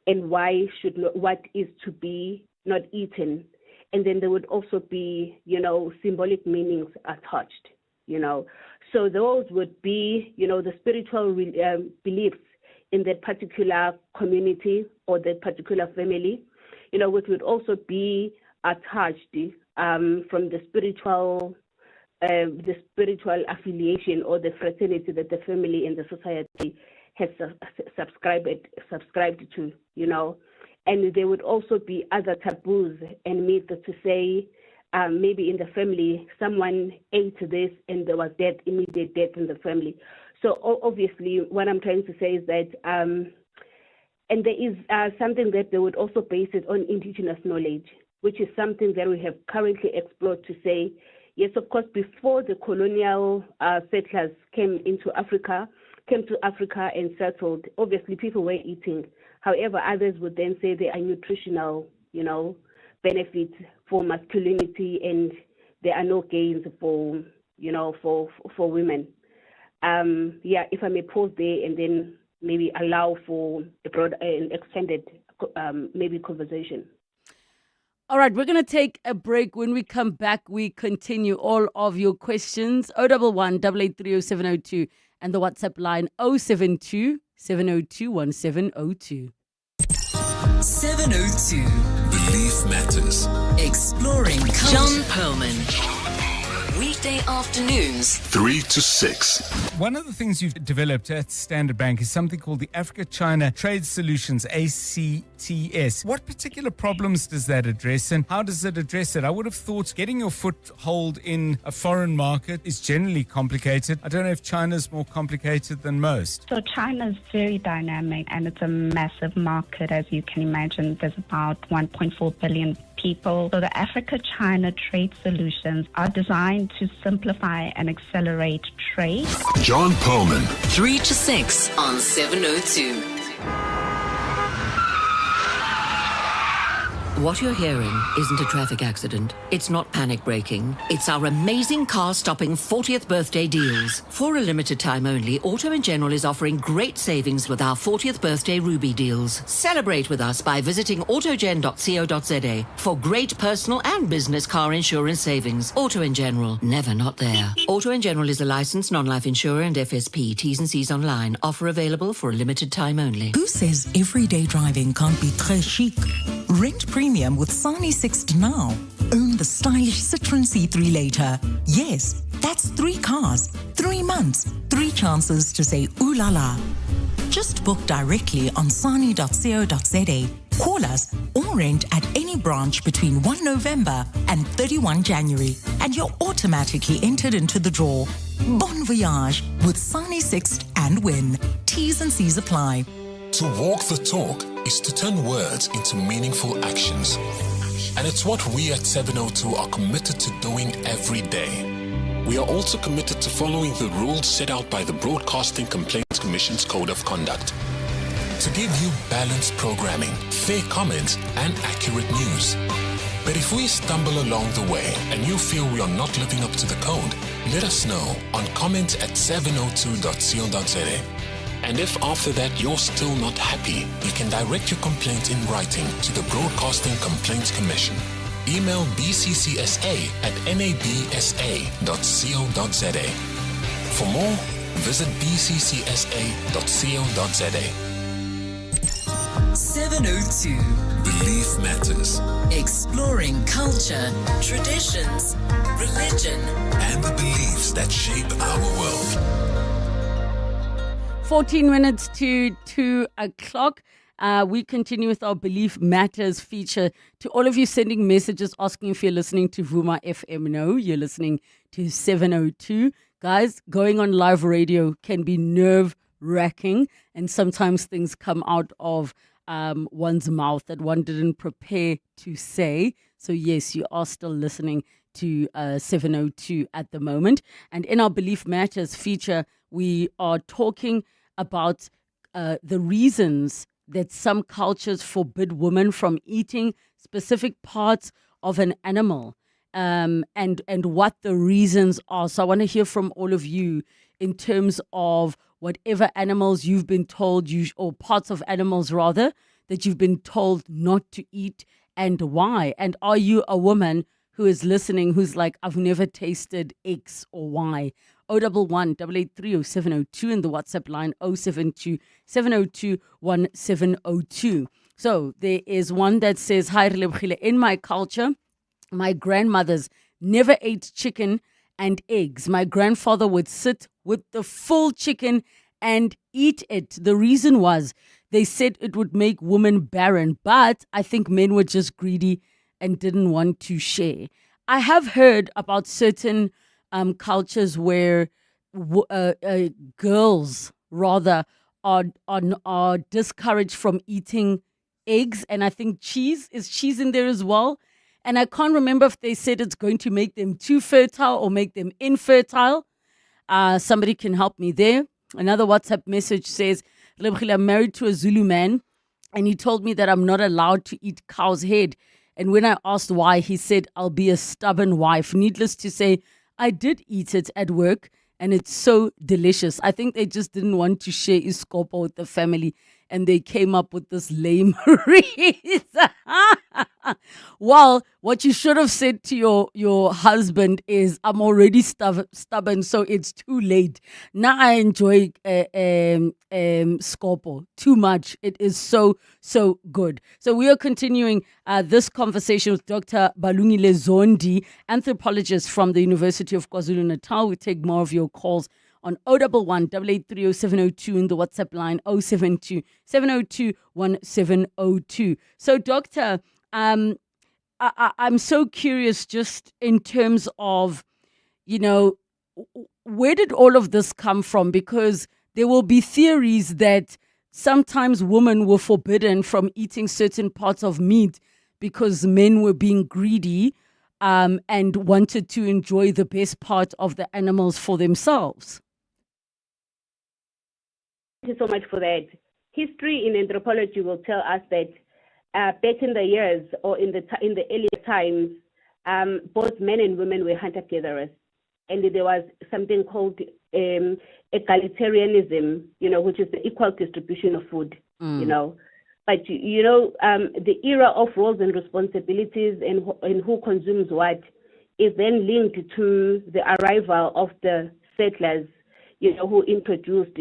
and what is to be not eaten. And then there would also be, symbolic meanings attached, So those would be, the spiritual beliefs in that particular community or that particular family, which would also be attached from the spiritual affiliation or the fraternity that the family and the society has subscribed to, And there would also be other taboos and myths to say, maybe in the family, someone ate this and there was immediate death in the family. So obviously, what I'm trying to say is that, and there is something that they would also base it on indigenous knowledge, which is something that we have currently explored to say, yes, of course, before the colonial settlers came to Africa and settled, obviously people were eating. However, others would then say there are nutritional, benefits for masculinity, and there are no gains for women. If I may pause there and then maybe allow for a broad and extended conversation. All right, we're going to take a break. When we come back, we continue all of your questions. 011 883 0702 and the WhatsApp line 072 702 1702. 702. Belief matters. Exploring culture. John Perlman. Weekday afternoons, 3 to 6. One of the things you've developed at Standard Bank is something called the Africa-China Trade Solutions, ACTS. What particular problems does that address, and how does it address it? I would have thought getting your foothold in a foreign market is generally complicated. I don't know if China's more complicated than most. So China is very dynamic, and it's a massive market. As you can imagine, there's about 1.4 billion people. So the Africa-China Trade Solutions are designed to simplify and accelerate trade. John Perlman. 3 to 6 on 702. What you're hearing isn't a traffic accident. It's not panic braking. It's our amazing car-stopping 40th birthday deals. For a limited time only, Auto & General is offering great savings with our 40th birthday Ruby deals. Celebrate with us by visiting autogen.co.za for great personal and business car insurance savings. Auto & General, never not there. Auto & General is a licensed non-life insurer and FSP. T's and C's online. Offer available for a limited time only. Who says everyday driving can't be très chic? Rent premium with Sani 60 now. Own the stylish Citroen C3 later. Yes, that's 3 cars, 3 months, 3 chances to say ooh la la. Just book directly on sani.co.za. Call us or rent at any branch between 1 November and 31 January, and you're automatically entered into the draw. Bon voyage with Sani 60 and win. T's and C's apply. To walk the talk is to turn words into meaningful actions. And it's what we at 702 are committed to doing every day. We are also committed to following the rules set out by the Broadcasting Complaints Commission's Code of Conduct. To give you balanced programming, fair comments, and accurate news. But if we stumble along the way and you feel we are not living up to the code, let us know on comment@702.co.za. And if after that you're still not happy, you can direct your complaint in writing to the Broadcasting Complaints Commission. Email bccsa@nabsa.co.za. For more, visit bccsa.co.za. 702 Belief matters. Exploring culture, traditions, religion, and the beliefs that shape our world. 14 minutes to 2 o'clock. We continue with our Belief Matters feature. To all of you sending messages asking if you're listening to Vuma FM, no, you're listening to 702. Guys, going on live radio can be nerve-wracking, and sometimes things come out of one's mouth that one didn't prepare to say. So yes, you are still listening to 702 at the moment. And in our Belief Matters feature, we are talking about the reasons that some cultures forbid women from eating specific parts of an animal, and what the reasons are. So I want to hear from all of you in terms of whatever animals you've been told, or parts of animals rather, that you've been told not to eat, and why. And are you a woman who is listening who's like, I've never tasted X or Y? 011-883-0702 and the WhatsApp line 072-702-1702. So there is one that says, Hi Relebogile, in my culture, my grandmothers never ate chicken and eggs. My grandfather would sit with the full chicken and eat it. The reason was they said it would make women barren, but I think men were just greedy and didn't want to share. I have heard about certain cultures where girls rather are discouraged from eating eggs, and I think cheese in there as well. And I can't remember if they said it's going to make them too fertile or make them infertile. Somebody can help me there. Another WhatsApp message says, I'm married to a Zulu man, and he told me that I'm not allowed to eat cow's head. And when I asked why, he said, I'll be a stubborn wife. Needless to say, I did eat it at work, and it's so delicious. I think they just didn't want to share iskopo with the family, and they came up with this lame reason. Well, what you should have said to your husband is, I'm already stubborn, so it's too late. Now I enjoy Scopo too much. It is so good. So we are continuing this conversation with Dr. Balungile Zondi, anthropologist from the University of KwaZulu-Natal. We take more of your calls on 011-883-0702 in the WhatsApp line 072-702-1702. So, Doctor, I'm so curious just in terms of, where did all of this come from? Because there will be theories that sometimes women were forbidden from eating certain parts of meat because men were being greedy and wanted to enjoy the best part of the animals for themselves. Thank you so much for that. History in anthropology will tell us that back in the years or in the earlier times, both men and women were hunter-gatherers, and there was something called egalitarianism, which is the equal distribution of food, But the era of roles and responsibilities and who consumes what is then linked to the arrival of the settlers, who introduced,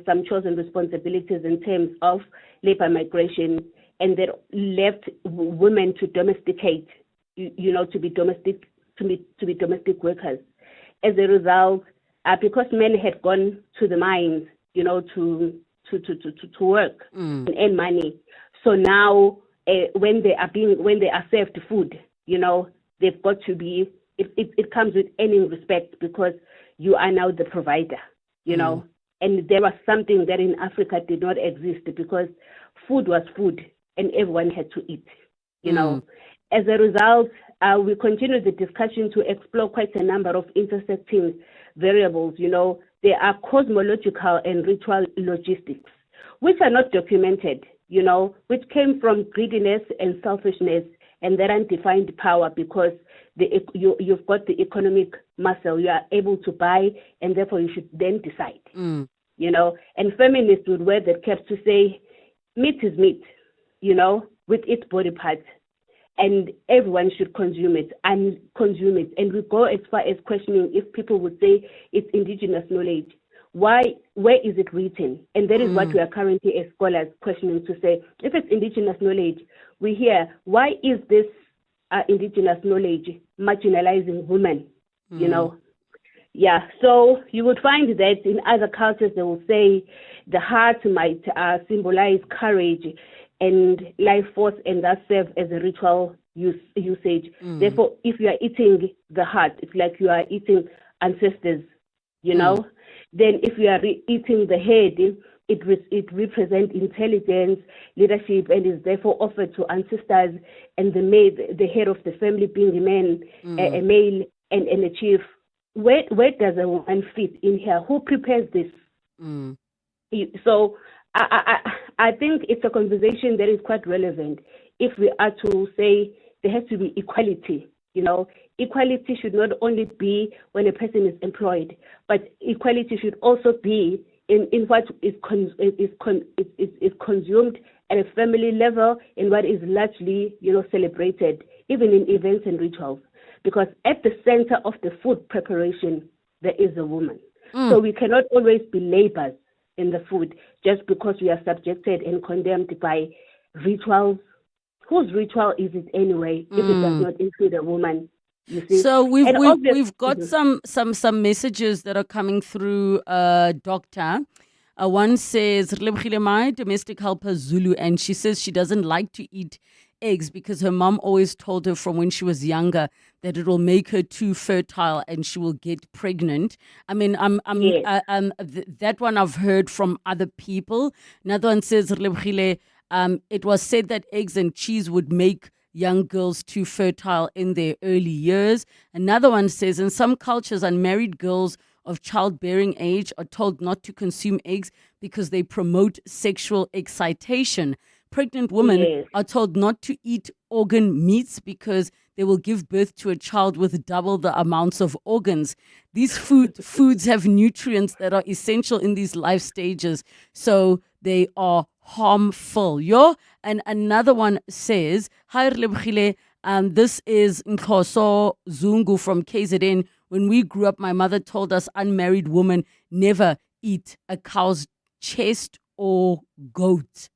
some chosen responsibilities in terms of labor migration, and that left women to domesticate, to be domestic workers. As a result, because men had gone to the mines, to work and earn money. So now, when they are served food, they've got to be. It comes with earning respect because you are now the provider, And there was something that in Africa did not exist because food was food and everyone had to eat, As a result, we continue the discussion to explore quite a number of intersecting variables. There are cosmological and ritual logistics, which are not documented, which came from greediness and selfishness and that undefined power because you've got the economic muscle, you are able to buy, and therefore you should then decide, And feminists would wear that cap to say, meat is meat, with its body parts. And everyone should consume it. And we go as far as questioning if people would say it's indigenous knowledge. Where is it written? And that is what we are currently as scholars questioning to say, if it's indigenous knowledge, we hear, why is this indigenous knowledge marginalizing women? Yeah, so you would find that in other cultures they will say the heart might symbolize courage and life force, and that serve as a ritual usage. Therefore, if you are eating the heart, it's like you are eating ancestors, Then if you are eating the head, it represents intelligence, leadership, and is therefore offered to ancestors, and the head of the family being a man, a male, and a chief. Where does a woman fit in here? Who prepares this? So I think it's a conversation that is quite relevant if we are to say there has to be equality. Equality should not only be when a person is employed, but equality should also be in what is consumed at a family level and what is largely celebrated, even in events and rituals. Because at the center of the food preparation, there is a woman. So we cannot always be laborers in the food just because we are subjected and condemned by rituals. Whose ritual is it anyway if it does not include a woman? You see? So we've got some messages that are coming through, Doctor. One says, Relebogile, my domestic helper Zulu, and she says she doesn't like to eat eggs because her mom always told her from when she was younger that it will make her too fertile and she will get pregnant. I mean, that one I've heard from other people. Another one says, Relebogile, it was said that eggs and cheese would make young girls too fertile in their early years. Another one says, in some cultures, unmarried girls of childbearing age are told not to consume eggs because they promote sexual excitation. Pregnant women are told not to eat organ meats because they will give birth to a child with double the amounts of organs. These foods have nutrients that are essential in these life stages, so they are harmful. And another one says, Hi Relebogile, this is Nkhoso Zungu from KZN. When we grew up, my mother told us unmarried women never eat a cow's chest or goat.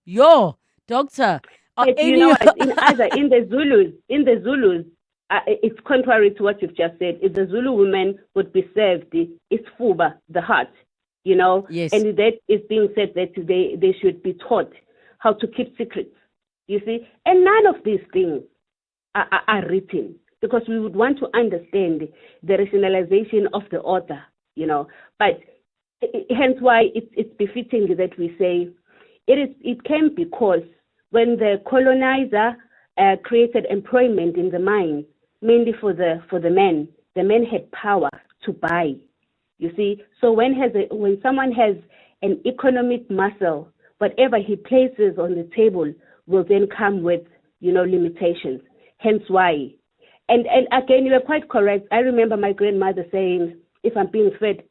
Doctor. In the Zulus, it's contrary to what you've just said. If the Zulu women would be served, it's fuba, the heart, Yes. And that is being said that they should be taught how to keep secrets, you see. And none of these things are written because we would want to understand the rationalization of the author, But hence why it's befitting that we say it came because when the colonizer created employment in the mines, mainly for the men had power to buy. You see, so when someone has an economic muscle, whatever he places on the table will then come with, limitations. Hence why. And again, you are quite correct. I remember my grandmother saying, if I'm being fed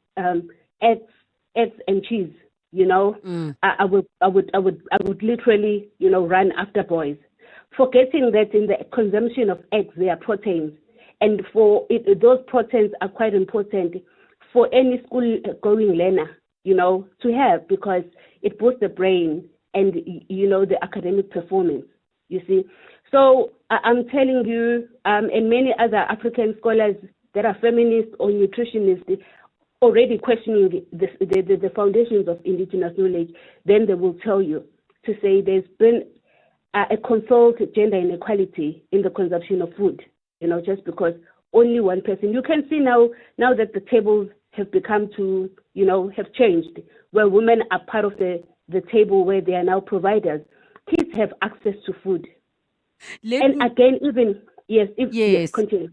eggs and cheese, I would literally, run after boys, forgetting that in the consumption of eggs there are proteins, and those proteins are quite important for any school-going learner, to have, because it boosts the brain and the academic performance. You see, so I'm telling you, and many other African scholars that are feminists or nutritionists already questioning the foundations of indigenous knowledge, then they will tell you to say there's been a controlled gender inequality in the consumption of food, just because only one person. You can see now that the tables have become have changed, where women are part of the table, where they are now providers. Kids have access to food. Yes, continue.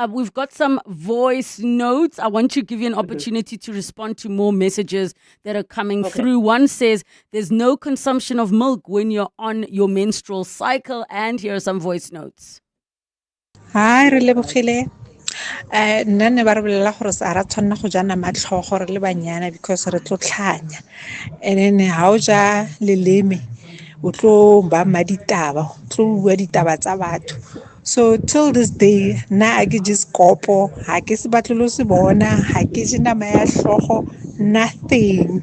We've got some voice notes. I want to give you an opportunity to respond to more messages that are coming through. One says, there's no consumption of milk when you're on your menstrual cycle. And here are some voice notes. Hi, Relebogile. Nna ne ba re bolela gore sa ra tshwanna go ja nama tlhogo re le banyana because re tlo tlhanya, and then ha o ja leleme o tlo ba maditaba, o tlo bua ditaba tsa batho. So till this day na a ke just kopo, ha ke se batlelo se bona, ha ke je nama ya tlhogo, nothing.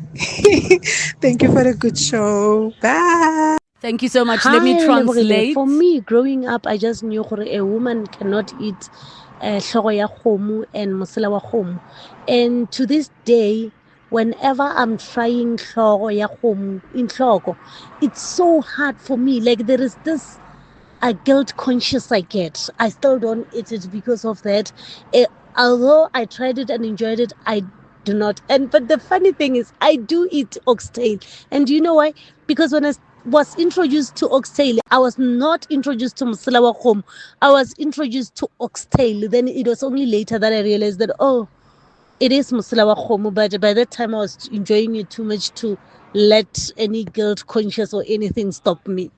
Thank you for a good show. Bye. Thank you so much. Hi, Let me translate. For me, growing up, I just knew that a woman cannot eat tlhogo ya kgomo and mosela wa kgomo. And to this day, whenever I'm trying tlhogo ya kgomo in tlhogo, it's so hard for me. Like there is this guilt conscious I get. I still don't eat it because of that. Although I tried it and enjoyed it, I do not. But the funny thing is, I do eat oxtail. And do you know why? Because when I was introduced to oxtail, I was not introduced to mosela wa kgomo. I was introduced to oxtail. Then it was only later that I realized that, it is mosela wa kgomo. But by that time, I was enjoying it too much to let any guilt conscious or anything stop me.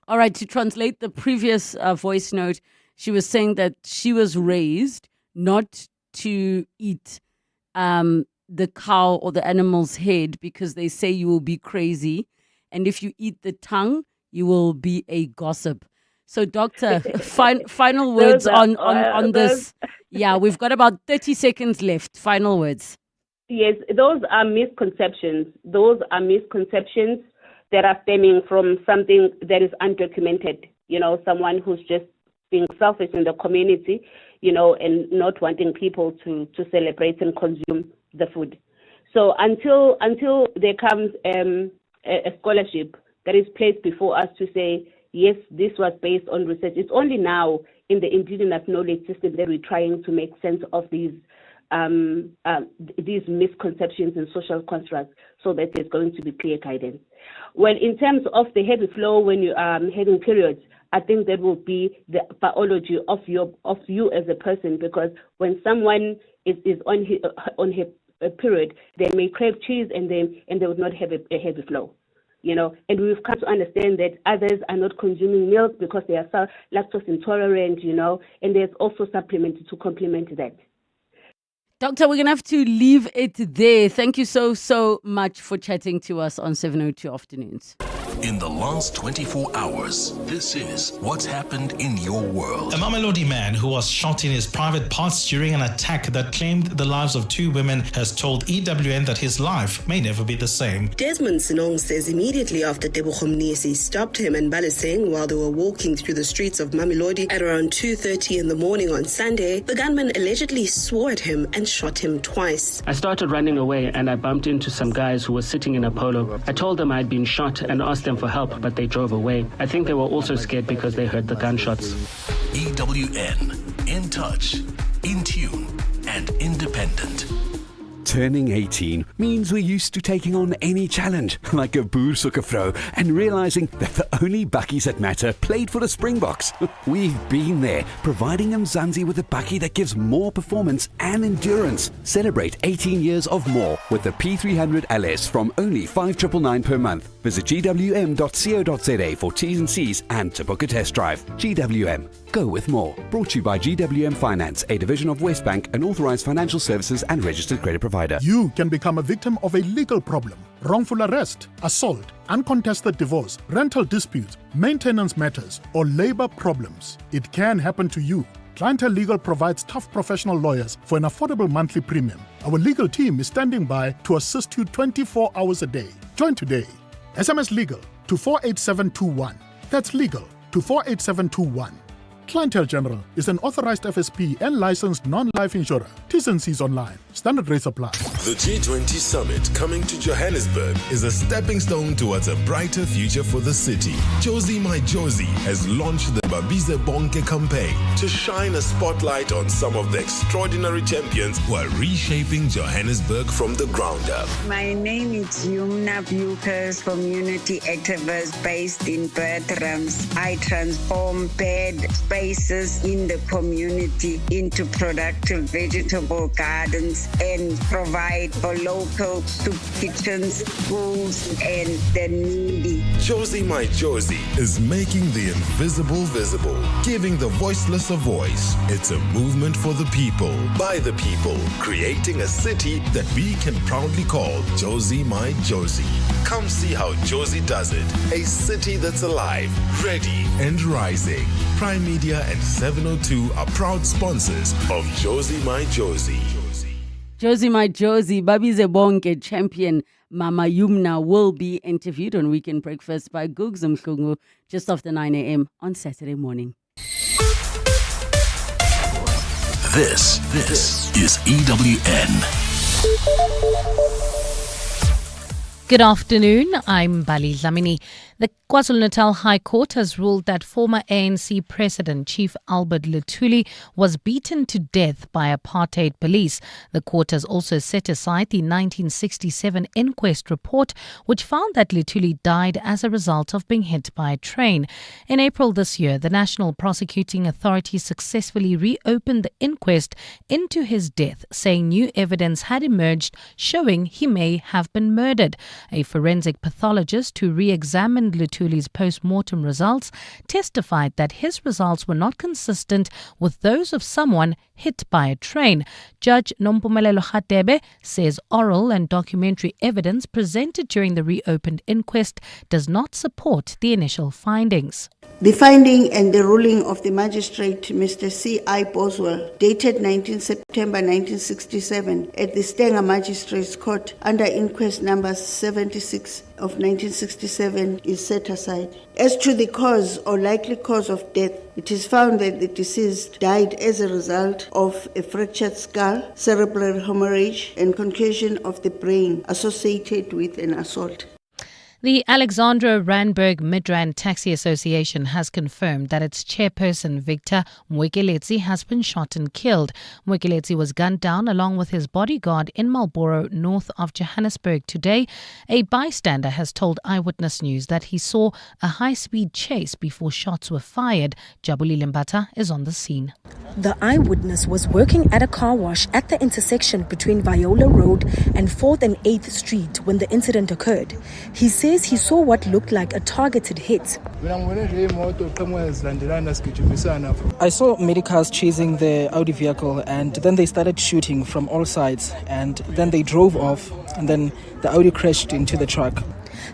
All right, to translate the previous voice note, she was saying that she was raised not to eat the cow or the animal's head because they say you will be crazy. And if you eat the tongue, you will be a gossip. So, Doctor, final words on this. Yeah, we've got about 30 seconds left. Final words. Yes, those are misconceptions. Those are misconceptions that are stemming from something that is undocumented. Someone who's just being selfish in the community, and not wanting people to celebrate and consume the food. So until there comes a scholarship that is placed before us to say, yes, this was based on research. It's only now in the indigenous knowledge system that we're trying to make sense of these misconceptions and social constructs so that there's going to be clear guidance. Well, in terms of the heavy flow when you are having periods, I think that will be the biology of you as a person, because when someone is on her period, they may crave cheese and they would not have a heavy flow. And we've come to understand that others are not consuming milk because they are lactose intolerant, and there's also supplements to complement that. Doctor, we're going to have to leave it there. Thank you so much for chatting to us on 702 Afternoons. In the last 24 hours, this is what's happened in your world. A Mamelodi man who was shot in his private parts during an attack that claimed the lives of 2 women has told EWN that his life may never be the same. Desmond Sinong says immediately after Tebogo Mnisi stopped him and Baleseng while they were walking through the streets of Mamelodi at around 2:30 in the morning on Sunday, the gunman allegedly swore at him and shot him twice. I started running away and I bumped into some guys who were sitting in a polo. I told them I'd been shot and asked them for help, but they drove away. I think they were also scared because they heard the gunshots. EWN, in touch, in tune, and independent. Turning 18 means we're used to taking on any challenge, like a boersoekevrou, and realising that the only bakkies that matter played for the Springboks. We've been there, providing Mzansi with a bakkie that gives more performance and endurance. Celebrate 18 years of more with the P300 LS from only 5,999 per month. Visit gwm.co.za for T's and C's and to book a test drive. GWM. Go with more. Brought to you by GWM Finance, a division of Westbank, an authorised financial services and registered credit provider. You can become a victim of a legal problem. Wrongful arrest, assault, uncontested divorce, rental disputes, maintenance matters, or labour problems. It can happen to you. Clientele Legal provides tough professional lawyers for an affordable monthly premium. Our legal team is standing by to assist you 24 hours a day. Join today. SMS Legal to 48721. That's legal to 48721. Clientele General is an authorized FSP and licensed non-life insurer. T's and C's online. Standard rates apply. The G20 Summit coming to Johannesburg is a stepping stone towards a brighter future for the city. Josie My Josie has launched the Babize Bonke campaign to shine a spotlight on some of the extraordinary champions who are reshaping Johannesburg from the ground up. My name is Yumna Bukers, community activist based in Bertrams. I transform bad spaces in the community into productive vegetable gardens and provide for local soup kitchens, schools, and the needy. Josie My Josie is making the invisible visible, giving the voiceless a voice. It's a movement for the people, by the people, creating a city that we can proudly call Josie My Josie. Come see how Josie does it. A city that's alive, ready, and rising. Prime Media and 702 are proud sponsors of Josie My Josie. Josie My Josie, Babize Bonke champion Mama Yumna will be interviewed on Weekend Breakfast by Googs Mhlungu just after 9 a.m. on Saturday morning. This is EWN. Good afternoon, I'm Bali Lamini. The KwaZulu-Natal High Court has ruled that former ANC President Chief Albert Luthuli was beaten to death by apartheid police. The court has also set aside the 1967 inquest report, which found that Luthuli died as a result of being hit by a train. In April this year, the National Prosecuting Authority successfully reopened the inquest into his death, saying new evidence had emerged showing he may have been murdered. A forensic pathologist who re-examined Luthuli's post-mortem results testified that his results were not consistent with those of someone hit by a train. Judge Nompumelelo Khatebe says oral and documentary evidence presented during the reopened inquest does not support the initial findings. The finding and the ruling of the magistrate, Mr. C.I. Boswell, dated 19 September 1967 at the Stenger Magistrates Court under inquest number 76 of 1967 is set aside. As to the cause or likely cause of death, it is found that the deceased died as a result of a fractured skull, cerebral hemorrhage, and concussion of the brain associated with an assault. The Alexandra Randburg Midrand Taxi Association has confirmed that its chairperson, Victor Mwekeletsi, has been shot and killed. Mwekeletsi was gunned down along with his bodyguard in Marlborough, north of Johannesburg today. A bystander has told Eyewitness News that he saw a high-speed chase before shots were fired. Jabulile Mbata is on the scene. The eyewitness was working at a car wash at the intersection between Viola Road and 4th and 8th Street when the incident occurred. He says he saw what looked like a targeted hit. I saw medicals chasing the Audi vehicle, and then they started shooting from all sides, and then they drove off, and then the Audi crashed into the truck.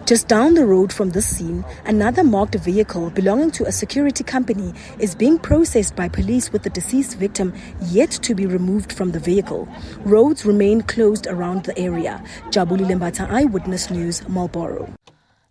Just down the road from this scene, another marked vehicle belonging to a security company is being processed by police with the deceased victim yet to be removed from the vehicle. Roads remain closed around the area. Jabulile Mbata, Eyewitness News, Marlborough.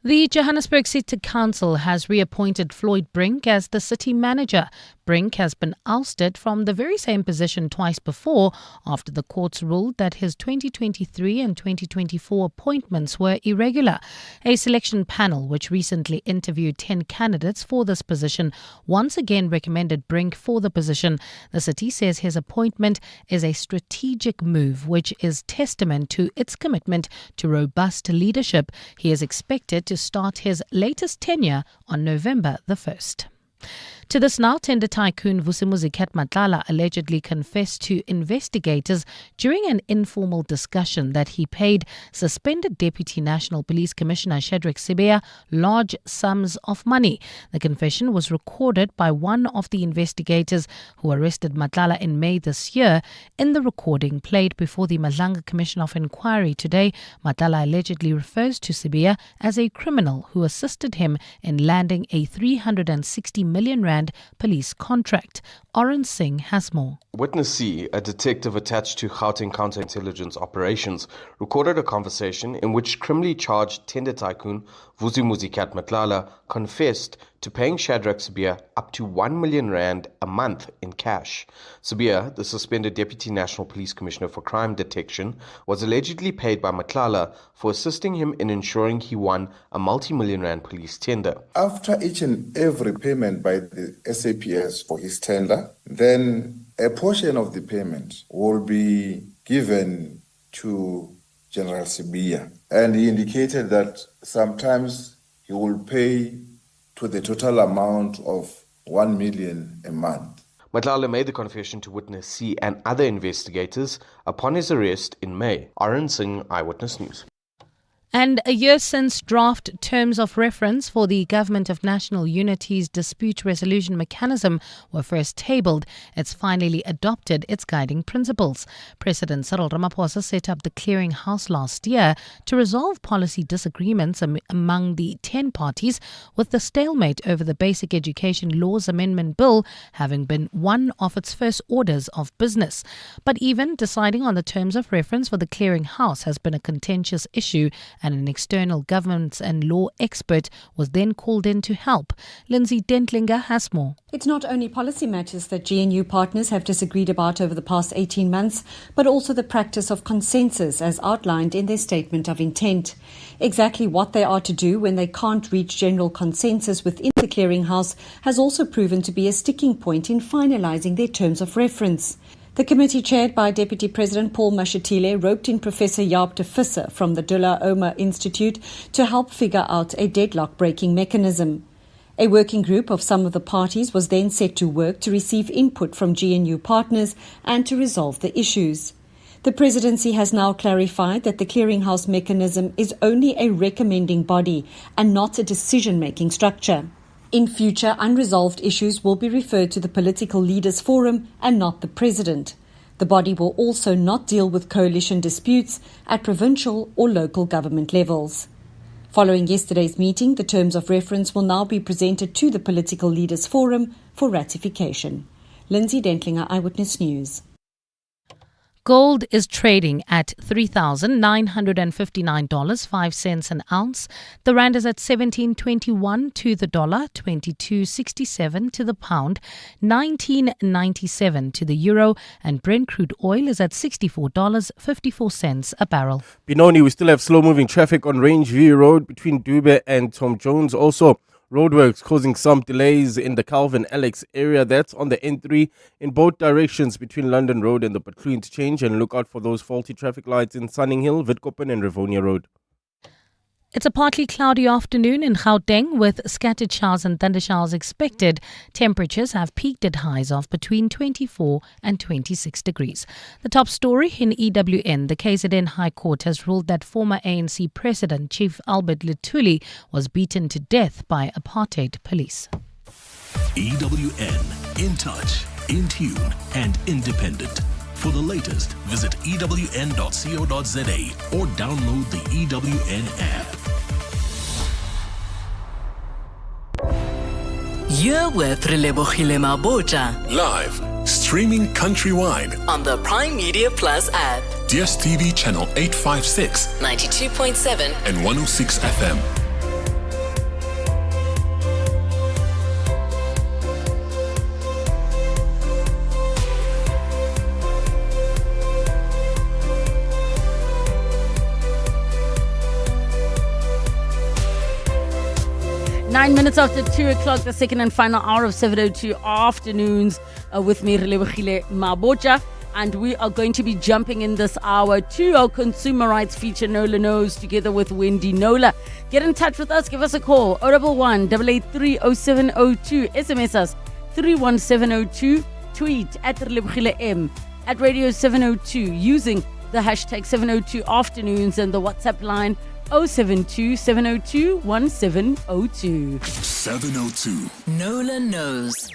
The Johannesburg City Council has reappointed Floyd Brink as the city manager. Brink has been ousted from the very same position twice before after the courts ruled that his 2023 and 2024 appointments were irregular. A selection panel, which recently interviewed 10 candidates for this position, once again recommended Brink for the position. The city says his appointment is a strategic move, which is testament to its commitment to robust leadership. He is expected to start his latest tenure on November the 1st. To this now, tender tycoon Vusimuzi Matlala allegedly confessed to investigators during an informal discussion that he paid suspended Deputy National Police Commissioner Shadrack Sibiya large sums of money. The confession was recorded by one of the investigators who arrested Matlala in May this year. In the recording played before the Madlanga Commission of Inquiry today, Matlala allegedly refers to Sibiya as a criminal who assisted him in landing a 360 million rand police contract. Oren Singh has more. Witness C, a detective attached to Gauteng Counterintelligence Operations, recorded a conversation in which criminally charged tender tycoon Vusimuzi Matlala confessed to paying Shadrack Sibiya up to 1 million rand a month in cash. Sibiya, the suspended Deputy National Police Commissioner for Crime Detection, was allegedly paid by Matlala for assisting him in ensuring he won a multi-million rand police tender. After each and every payment by the SAPS for his tender, then a portion of the payment will be given to General Sibiya. And he indicated that sometimes he will pay to the total amount of 1 million a month. Matlala made the confession to Witness C and other investigators upon his arrest in May. Oren Singh, Eyewitness News. And a year since draft terms of reference for the Government of National Unity's dispute resolution mechanism were first tabled, it's finally adopted its guiding principles. President Cyril Ramaphosa set up the clearing house last year to resolve policy disagreements among the 10 parties, with the stalemate over the Basic Education Laws Amendment Bill having been one of its first orders of business. But even deciding on the terms of reference for the clearing house has been a contentious issue, and an external governance and law expert was then called in to help. Lindsay Dentlinger has more. It's not only policy matters that GNU partners have disagreed about over the past 18 months, but also the practice of consensus as outlined in their statement of intent. Exactly what they are to do when they can't reach general consensus within the clearinghouse has also proven to be a sticking point in finalising their terms of reference. The committee, chaired by Deputy President Paul Mashatile, roped in Professor Jaap de Visser from the Dullah Omar Institute to help figure out a deadlock-breaking mechanism. A working group of some of the parties was then set to work to receive input from GNU partners and to resolve the issues. The presidency has now clarified that the clearinghouse mechanism is only a recommending body and not a decision-making structure. In future, unresolved issues will be referred to the Political Leaders Forum and not the President. The body will also not deal with coalition disputes at provincial or local government levels. Following yesterday's meeting, the terms of reference will now be presented to the Political Leaders Forum for ratification. Lindsay Dentlinger, Eyewitness News. Gold is trading at $3,959.05 an ounce. The rand is at 17.21 to the dollar, 22.67 to the pound, 19.97 to the euro, and Brent crude oil is at $64.54 a barrel. Binoni, we still have slow-moving traffic on Rangeview Road between Dube and Tom Jones. Also, roadworks causing some delays in the Calvin Alex area. That's on the N3 in both directions between London Road and the Butler Interchange. And look out for those faulty traffic lights in Sunning Hill, Witkoppen and Rivonia Road. It's a partly cloudy afternoon in Gauteng with scattered showers and thundershowers expected. Temperatures have peaked at highs of between 24 and 26 degrees. The top story in EWN, the KZN High Court has ruled that former ANC President Chief Albert Luthuli was beaten to death by apartheid police. EWN, in touch, in tune and independent. For the latest, visit ewn.co.za or download the EWN app. You're with Relebogile Mabotja. Live, streaming countrywide On the Prime Media Plus app. DSTV channel 856 92.7 and 106 FM. 9 minutes after 2 o'clock, the second and final hour of 702 afternoons with me, Relebogile Mabotja. And we are going to be jumping in this hour to our consumer rights feature, Nola Knows, together with Wendy Nola. Get in touch with us. Give us a call. 011 883 0702. SMS us 31702. Tweet at Relebogile M at Radio 702 using the hashtag 702 afternoons and the WhatsApp line 072 702 1702. 702. Nola Knows.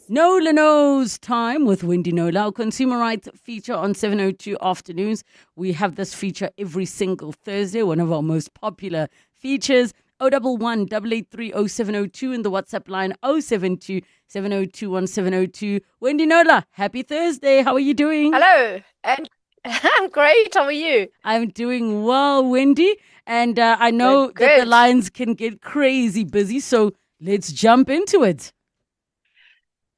Nola Knows time with Wendy Nola, our consumer rights feature on 702 afternoons. We have this feature every single Thursday, one of our most popular features. 011 883 0702 in the WhatsApp line 072 702 1702. Wendy Nola, happy Thursday. How are you doing? Hello, and I'm great. How are you? I'm doing well, Wendy. And I know that the lines can get crazy busy, so let's jump into it.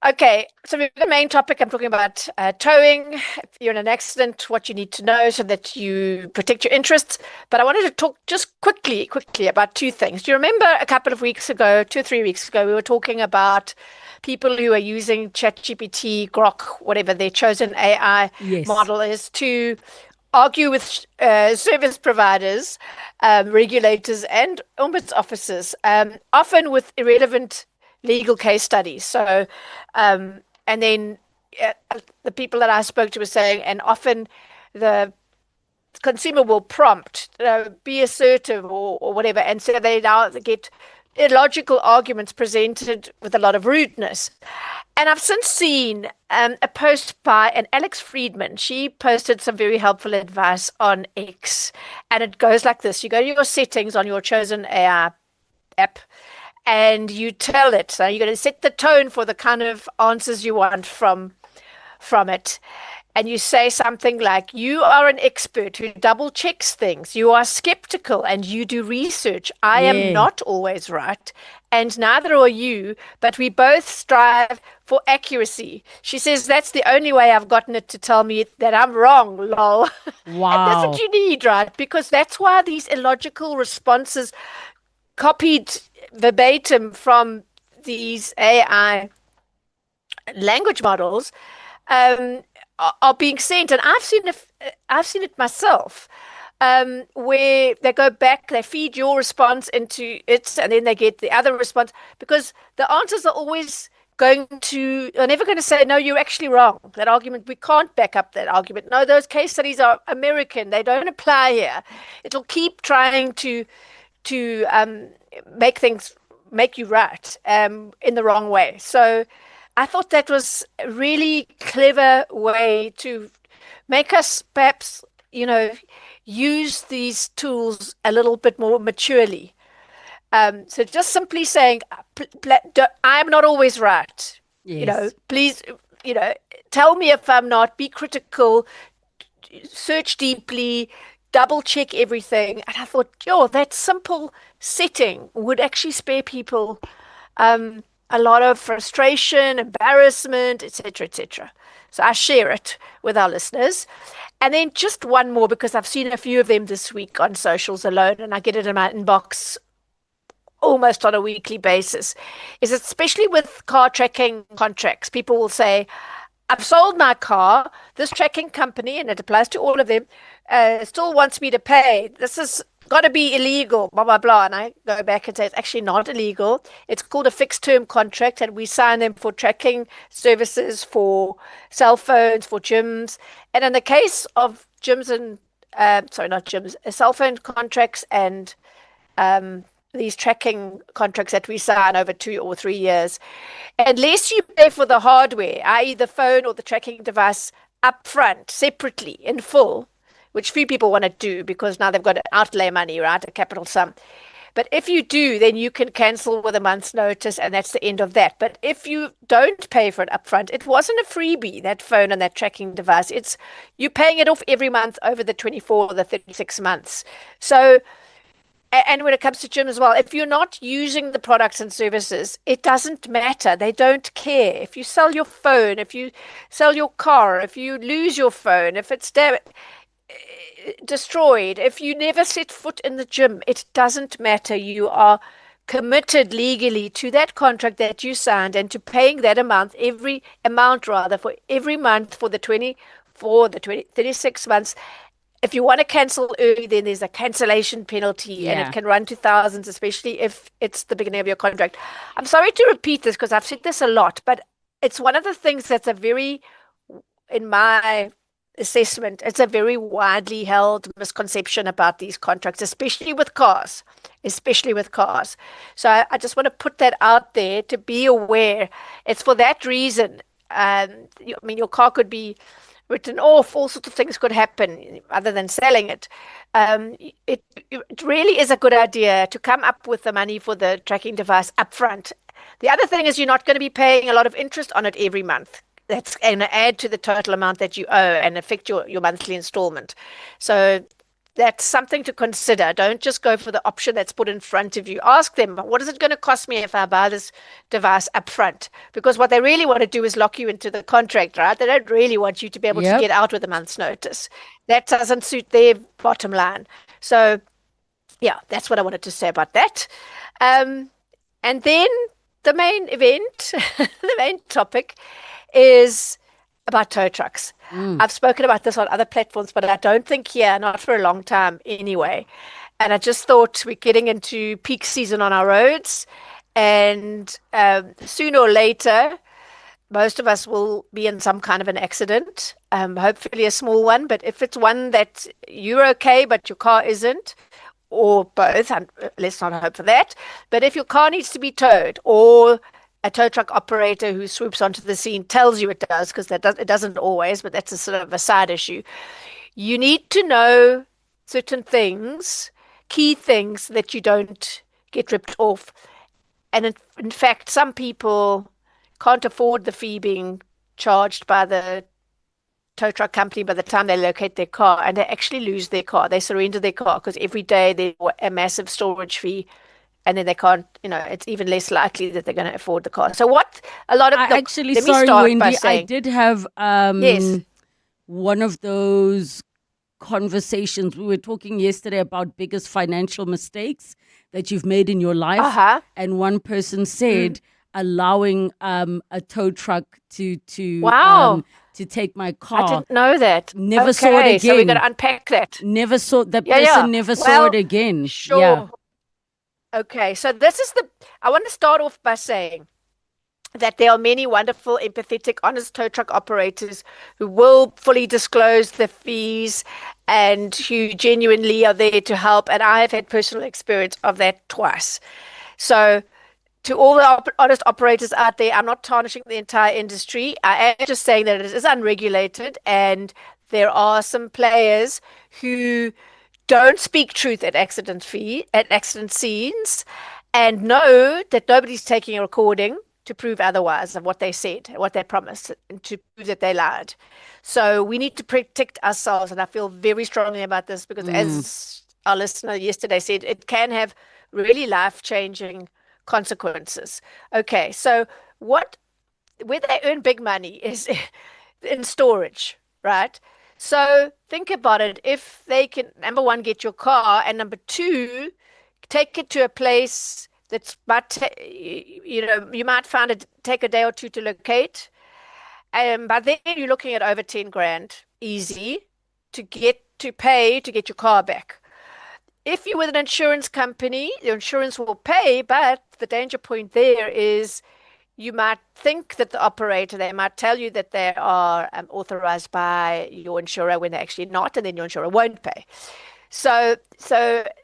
Okay, so the main topic I'm talking about towing. If you're in an accident, what you need to know so that you protect your interests. But I wanted to talk just quickly about two things. Do you remember a couple of weeks ago, 2 or 3 weeks ago, we were talking about people who are using ChatGPT, Grok, whatever their chosen AI model is, to argue with service providers, regulators, and ombuds officers, often with irrelevant legal case studies. So, and then the people that I spoke to were saying, and often the consumer will prompt, be assertive or whatever. And so they now get illogical arguments presented with a lot of rudeness. And I've since seen a post by an Alex Friedman. She posted some very helpful advice on X. And it goes like this. You go to your settings on your chosen AI app, and you tell it, so you're going to set the tone for the kind of answers you want from it. And you say something like, you are an expert who double checks things. You are skeptical and you do research. I am not always right, and neither are you, but we both strive for accuracy. She says, that's the only way I've gotten it to tell me that I'm wrong, lol. Wow. And that's what you need, right? Because that's why these illogical responses copied verbatim from these AI language models are being sent, and I've seen it myself, where they go back, they feed your response into it, and then they get the other response, because the answers are always are never going to say, no, you're actually wrong. That argument, we can't back up that argument. No, those case studies are American. They don't apply here. It'll keep trying to make you right in the wrong way. So I thought that was a really clever way to make us perhaps, use these tools a little bit more maturely. So just simply saying, I'm not always right. Yes. Please, tell me if I'm not, be critical, search deeply, double check everything. And I thought, that simple setting would actually spare people a lot of frustration, embarrassment, etc., etc. So I share it with our listeners. And then just one more, because I've seen a few of them this week on socials alone, and I get it in my inbox almost on a weekly basis, is especially with car tracking contracts. People will say, I've sold my car, this tracking company, and it applies to all of them, still wants me to pay. This has got to be illegal, blah, blah, blah. And I go back and say, it's actually not illegal. It's called a fixed term contract, and we sign them for tracking services for cell phones, for gyms. And in the case of gyms and, cell phone contracts and these tracking contracts that we sign over 2 or 3 years, unless you pay for the hardware, i.e. the phone or the tracking device upfront, separately, in full, which few people want to do because now they've got to outlay money, right, a capital sum. But if you do, then you can cancel with a month's notice, and that's the end of that. But if you don't pay for it upfront, it wasn't a freebie, that phone and that tracking device. It's you're paying it off every month over the 24 or the 36 months. So, and when it comes to gym as well, if you're not using the products and services, it doesn't matter. They don't care. If you sell your phone, if you sell your car, if you lose your phone, if it's destroyed, if you never set foot in the gym, it doesn't matter. You are committed legally to that contract that you signed and to paying that amount, for every month for the 36 months. If you want to cancel early, then there's a cancellation penalty, and it can run to thousands, especially if it's the beginning of your contract. I'm sorry to repeat this because I've said this a lot, but it's one of the things that's in my assessment, it's a very widely held misconception about these contracts, especially with cars. So I just want to put that out there to be aware. It's for that reason. Your car could be written off, all sorts of things could happen other than selling it. It really is a good idea to come up with the money for the tracking device upfront. The other thing is you're not going to be paying a lot of interest on it every month. That's going to add to the total amount that you owe and affect your monthly installment. So that's something to consider. Don't just go for the option that's put in front of you. Ask them, what is it going to cost me if I buy this device up front? Because what they really want to do is lock you into the contract, right? They don't really want you to be able to get out with a month's notice. That doesn't suit their bottom line. So, yeah, that's what I wanted to say about that. And then the main event, the main topic is about tow trucks. I've spoken about this on other platforms, but I don't think here, not for a long time anyway. And I just thought we're getting into peak season on our roads, and sooner or later, most of us will be in some kind of an accident, hopefully a small one. But if it's one that you're okay, but your car isn't, or both, let's not hope for that. But if your car needs to be towed, or a tow truck operator who swoops onto the scene tells you it does, because it doesn't always, but that's a sort of a side issue. You need to know certain things, key things, that you don't get ripped off. And in fact, some people can't afford the fee being charged by the tow truck company by the time they locate their car, and they actually lose their car. They surrender their car because every day there's a massive storage fee. And then they can't, it's even less likely that they're going to afford the car. So what a lot of Wendy, I did have one of those conversations. We were talking yesterday about biggest financial mistakes that you've made in your life. And one person said allowing a tow truck to take my car. I didn't know that. Never saw it again. So we're going to unpack that. Never saw it again. Sure. Yeah. Okay, so I want to start off by saying that there are many wonderful, empathetic, honest tow truck operators who will fully disclose the fees and who genuinely are there to help. And I have had personal experience of that twice. So to all the honest operators out there, I'm not tarnishing the entire industry. I am just saying that it is unregulated, and there are some players who don't speak truth at accident scenes, and know that nobody's taking a recording to prove otherwise of what they said, what they promised, and to prove that they lied. So we need to protect ourselves, and I feel very strongly about this because, as our listener yesterday said, it can have really life-changing consequences. Okay, so where they earn big money is in storage, right? So think about it. If they can, number one, get your car, and number two, take it to a place that's, you might find it take a day or two to locate. But then you're looking at over 10 grand easy to get your car back. If you're with an insurance company, your insurance will pay, but the danger point there is you might think that the operator, they might tell you that they are authorized by your insurer when they're actually not, and then your insurer won't pay. So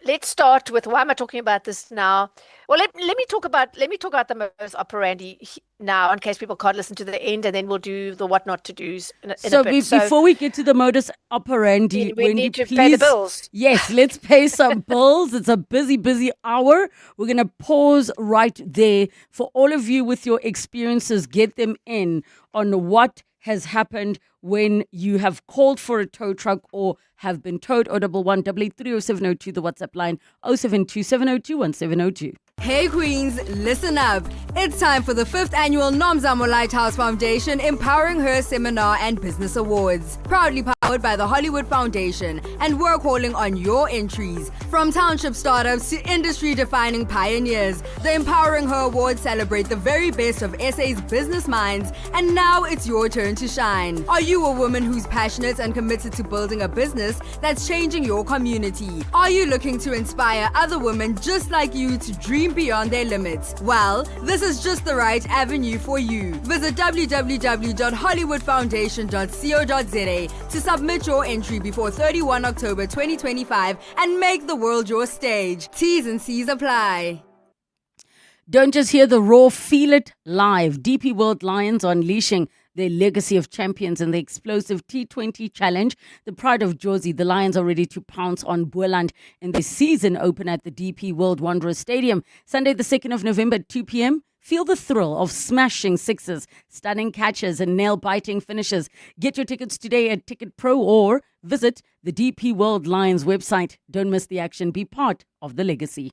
let's start with, why am I talking about this now? Well, let me talk about the modus operandi now, in case people can't listen to the end, and then we'll do the what not to do's in a bit. Before we get to the modus operandi, we need to pay the bills. Yes, let's pay some bills. It's a busy hour. We're going to pause right there. For all of you with your experiences, get them in on what has happened when you have called for a tow truck or have been towed. 011 883 0702, the WhatsApp line 072 702 1702. Hey Queens, listen up. It's time for the 5th annual Nomzamo Lighthouse Foundation Empowering Her Seminar and Business Awards. Proudly powered by the Hollywood Foundation, and we're calling on your entries. From township startups to industry-defining pioneers, the Empowering Her Awards celebrate the very best of SA's business minds, and now it's your turn to shine. Are you a woman who's passionate and committed to building a business that's changing your community? Are you looking to inspire other women just like you to dream beyond their limits? Well, this is just the right avenue for you. Visit www.hollywoodfoundation.co.za to submit your entry before 31 October 2025 and make the world your stage. T's and C's apply. Don't just hear the raw, feel it live. DP World Lions are unleashing their legacy of champions in the explosive T20 Challenge. The pride of Jozi, the Lions are ready to pounce on Boland in the season open at the DP World Wanderers Stadium. Sunday the 2nd of November at 2 p.m. Feel the thrill of smashing sixes, stunning catches and nail-biting finishes. Get your tickets today at Ticket Pro or visit the DP World Lions website. Don't miss the action. Be part of the legacy.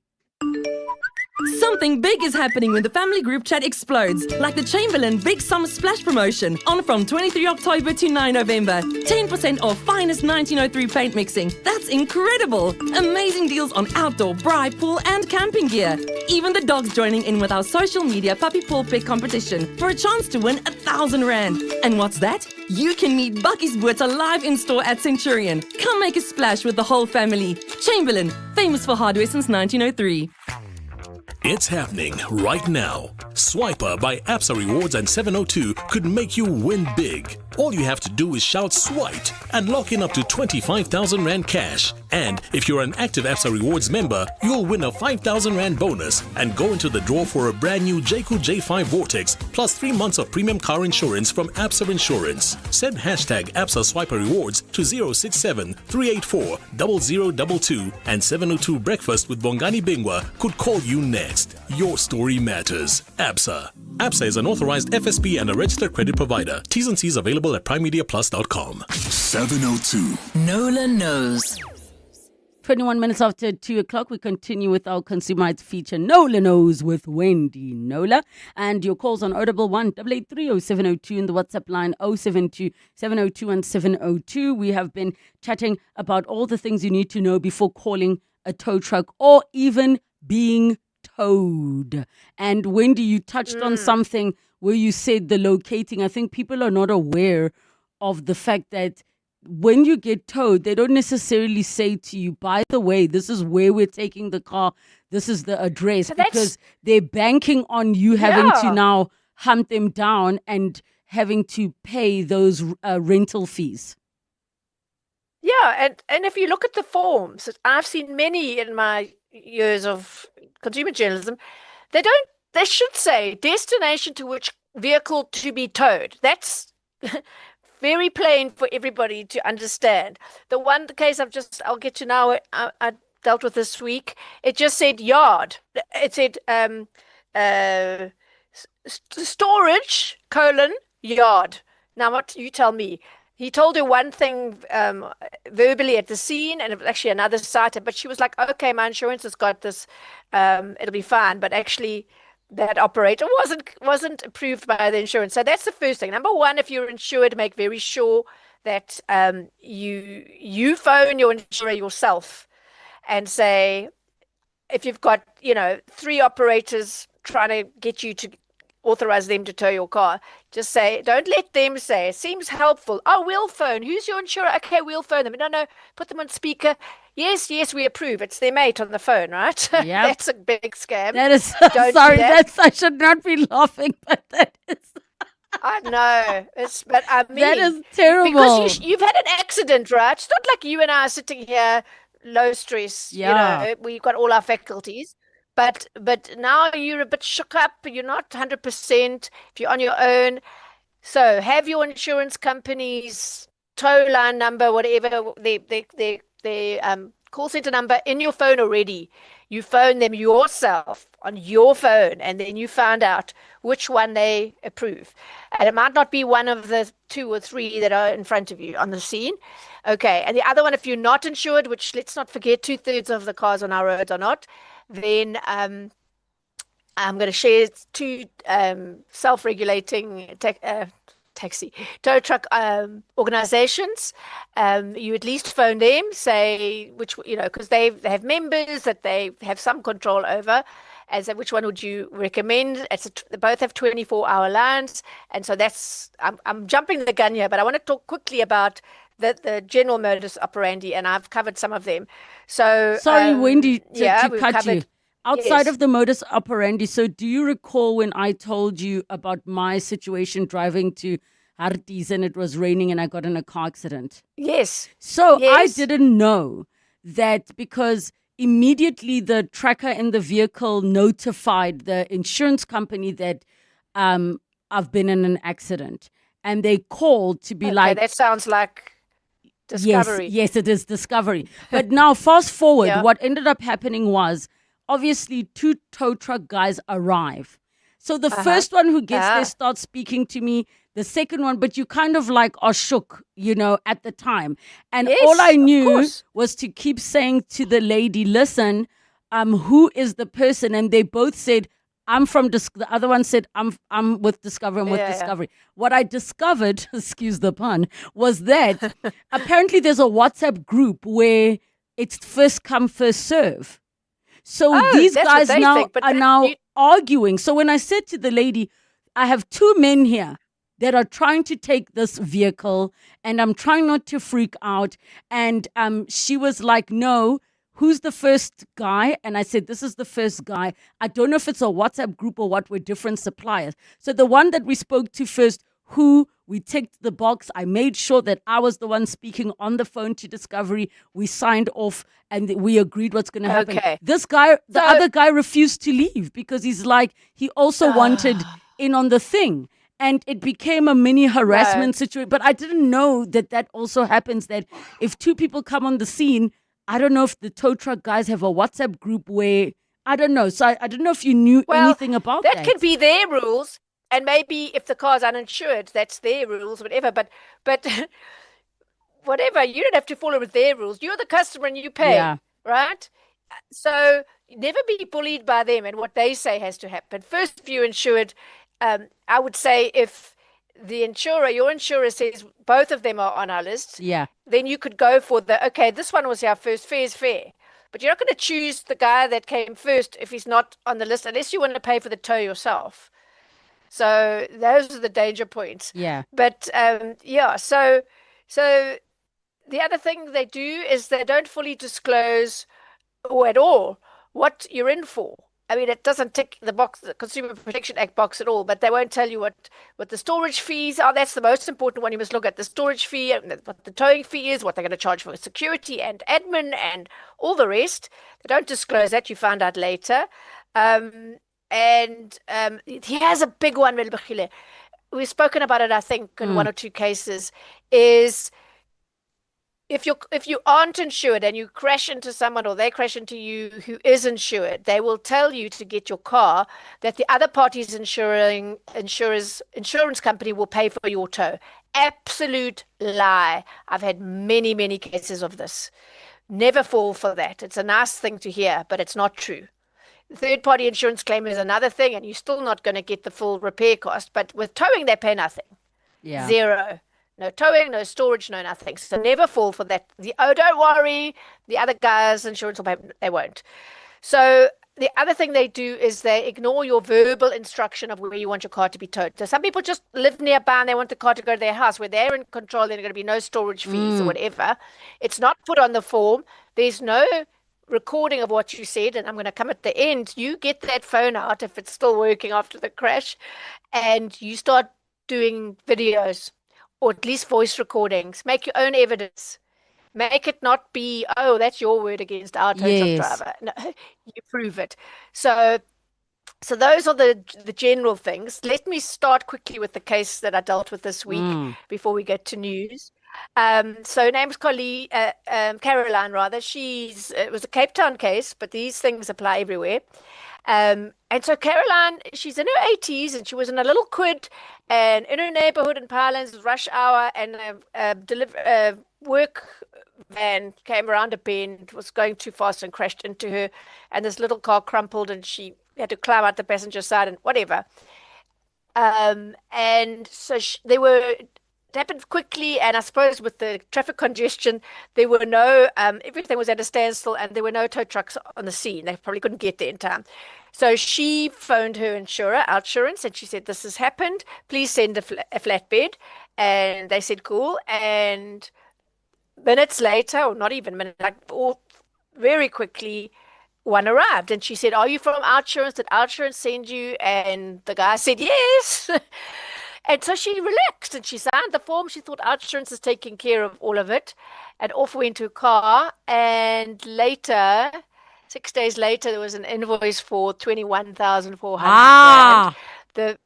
Something big is happening when the family group chat explodes, like the Chamberlain Big Summer Splash promotion on from 23 October to 9 November. 10% off finest 1903 paint mixing. That's incredible! Amazing deals on outdoor, braai, pool and camping gear. Even the dogs joining in with our social media puppy pool pick competition for a chance to win R1,000. And what's that? You can meet Bucky's Boots live in store at Centurion. Come make a splash with the whole family. Chamberlain, famous for hardware since 1903. It's happening right now. Swiper by Absa Rewards and 702 could make you win big. All you have to do is shout "swiped" and lock in up to 25,000 Rand cash. And if you're an active Absa Rewards member, you'll win a 5,000 Rand bonus and go into the draw for a brand new JQ J5 Vortex plus 3 months of premium car insurance from Absa Insurance. Send hashtag Absa Swiper Rewards to 067 384 0022 and 702 Breakfast with Bongani Bingwa could call you next. Your story matters. Absa. Absa is an authorized FSP and a registered credit provider. T's and C's available at primemediaplus.com. 702. Nola knows. 21 minutes after 2 o'clock, we continue with our consumer rights feature, Nola Knows with Wendy Nola. And your calls on Audible 1-883-0702 in the WhatsApp line 072-702-1702. We have been chatting about all the things you need to know before calling a tow truck or even being towed. And Wendy, you touched on something where you said the locating. I think people are not aware of the fact that when you get towed, they don't necessarily say to you, by the way, this is where we're taking the car, this is the address, because they're banking on you having to now hunt them down and having to pay those rental fees. Yeah, and if you look at the forms, I've seen many in my years of consumer journalism, they should say destination to which vehicle to be towed. That's very plain for everybody to understand. The case I'll get to now, I dealt with this week, it just said yard. It said storage, yard. Now what, you tell me. He told her one thing verbally at the scene, and it was actually another site, but she was like, okay, my insurance has got this, it'll be fine. But actually, that operator wasn't approved by the insurance. So that's the first thing. Number one, if you're insured, make very sure that you phone your insurer yourself and say, if you've got 3 operators trying to get you to authorize them to tow your car, just say, don't let them say, it seems helpful. Oh, we'll phone. Who's your insurer? Okay, we'll phone them. No, put them on speaker. Yes, we approve. It's their mate on the phone, right? Yeah. That's a big scam. That is, Sorry, I should not be laughing, but that is. I know. But I mean, that is terrible. Because you've had an accident, right? It's not like you and I are sitting here, low stress, we've got all our faculties. But now you're a bit shook up. You're not 100% if you're on your own. So have your insurance company's tow line number, whatever, their call center number in your phone already. You phone them yourself on your phone, and then you find out which one they approve. And it might not be one of the 2 or 3 that are in front of you on the scene. Okay. And the other one, if you're not insured, which let's not forget 2/3 of the cars on our roads are not, then I'm going to share two self-regulating taxi tow truck organizations. You at least phone them, say which, because they have members that they have some control over. As which one would you recommend? They both have 24-hour lines, and so I'm jumping the gun here, but I want to talk quickly about the general modus operandi, and I've covered some of them. So sorry, Wendy, to we've cut covered. you. Outside Yes. of the modus operandi, so do you recall when I told you about my situation driving to Harties and it was raining and I got in a car accident? Yes. So I Yes. didn't know that because immediately the tracker in the vehicle notified the insurance company that I've been in an accident. And they called to be like... that sounds like Discovery. Yes, it is Discovery. But now fast forward, Yeah. what ended up happening was obviously two tow truck guys arrive. So the first one who gets there starts speaking to me, the second one, but you kind of like are shook, at the time. And Yes, all I of knew course. was to keep saying to the lady, listen, who is the person? And they both said, I'm from the other one said, I'm with Discovery, I'm with Yeah, yeah. Discovery. What I discovered, excuse the pun, was that apparently there's a WhatsApp group where it's first come, first serve. So these that's what guys they now think, but are now arguing. So when I said to the lady, I have two men here that are trying to take this vehicle and I'm trying not to freak out. And she was like, no, who's the first guy? And I said, this is the first guy. I don't know if it's a WhatsApp group or what, we're different suppliers. So the one that we spoke to first, who we ticked the box. I made sure that I was the one speaking on the phone to Discovery. We signed off and we agreed what's going to happen. Okay. This guy, the other guy refused to leave because he's like, he also wanted in on the thing. And it became a mini harassment situation. But I didn't know that also happens, that if two people come on the scene, I don't know if the tow truck guys have a WhatsApp group where, I don't know. So I don't know if you knew anything about that. That could be their rules. And maybe if the car's uninsured, that's their rules, whatever. But whatever, you don't have to follow with their rules. You're the customer and you pay, right? So never be bullied by them and what they say has to happen. First, if you're insured, I would say if your insurer says both of them are on our list, then you could go for this one was our first, fair is fair. But you're not going to choose the guy that came first if he's not on the list, unless you want to pay for the tow yourself. So those are the danger points. Yeah. But so the other thing they do is they don't fully disclose or at all what you're in for. I mean, it doesn't tick the box, the Consumer Protection Act box at all, but they won't tell you what the storage fees are. That's the most important one. You must look at the storage fee, and what the towing fee is, what they're going to charge for security and admin and all the rest. They don't disclose that. You find out later. He has a big one, Relebogile. We've spoken about it, I think, in one or two cases, is if you aren't insured and you crash into someone or they crash into you who is insured, they will tell you to get your car that the other party's insurance company will pay for your tow. Absolute lie. I've had many, many cases of this. Never fall for that. It's a nice thing to hear, but it's not true. Third-party insurance claim is another thing, and you're still not going to get the full repair cost. But with towing, they pay nothing. Yeah. Zero. No towing, no storage, no nothing. So never fall for that. Don't worry, the other guy's insurance will pay. They won't. So the other thing they do is they ignore your verbal instruction of where you want your car to be towed. So some people just live nearby and they want the car to go to their house where they're in control. There's going to be no storage fees or whatever. It's not put on the form. There's no recording of what you said, and I'm going to come at the end. You get that phone out if it's still working after the crash, and you start doing videos or at least voice recordings. Make your own evidence. Make it not be, oh, that's your word against our tow truck driver. No, you prove it. So those are the general things. Let me start quickly with the case that I dealt with this week before we get to news. So name's Caroline, rather. It was a Cape Town case, but these things apply everywhere. And so Caroline, she's in her 80s and she was in a little quid and in her neighborhood in Pinelands, rush hour, and a work van came around a bend, was going too fast and crashed into her, and this little car crumpled and she we had to climb out the passenger side and whatever. And so it happened quickly, and I suppose with the traffic congestion, there were no, everything was at a standstill, and there were no tow trucks on the scene. They probably couldn't get there in time. So she phoned her insurer, Outsurance, and she said, "This has happened. Please send a flatbed." And they said, "Cool." And minutes later, or not even minutes, or very quickly, one arrived, and she said, "Are you from Outsurance? Did Outsurance send you?" And the guy said, "Yes." And so she relaxed and she signed the form. She thought Outsurance is taking care of all of it. And off went her car. And later, 6 days later, there was an invoice for 21,400 rand.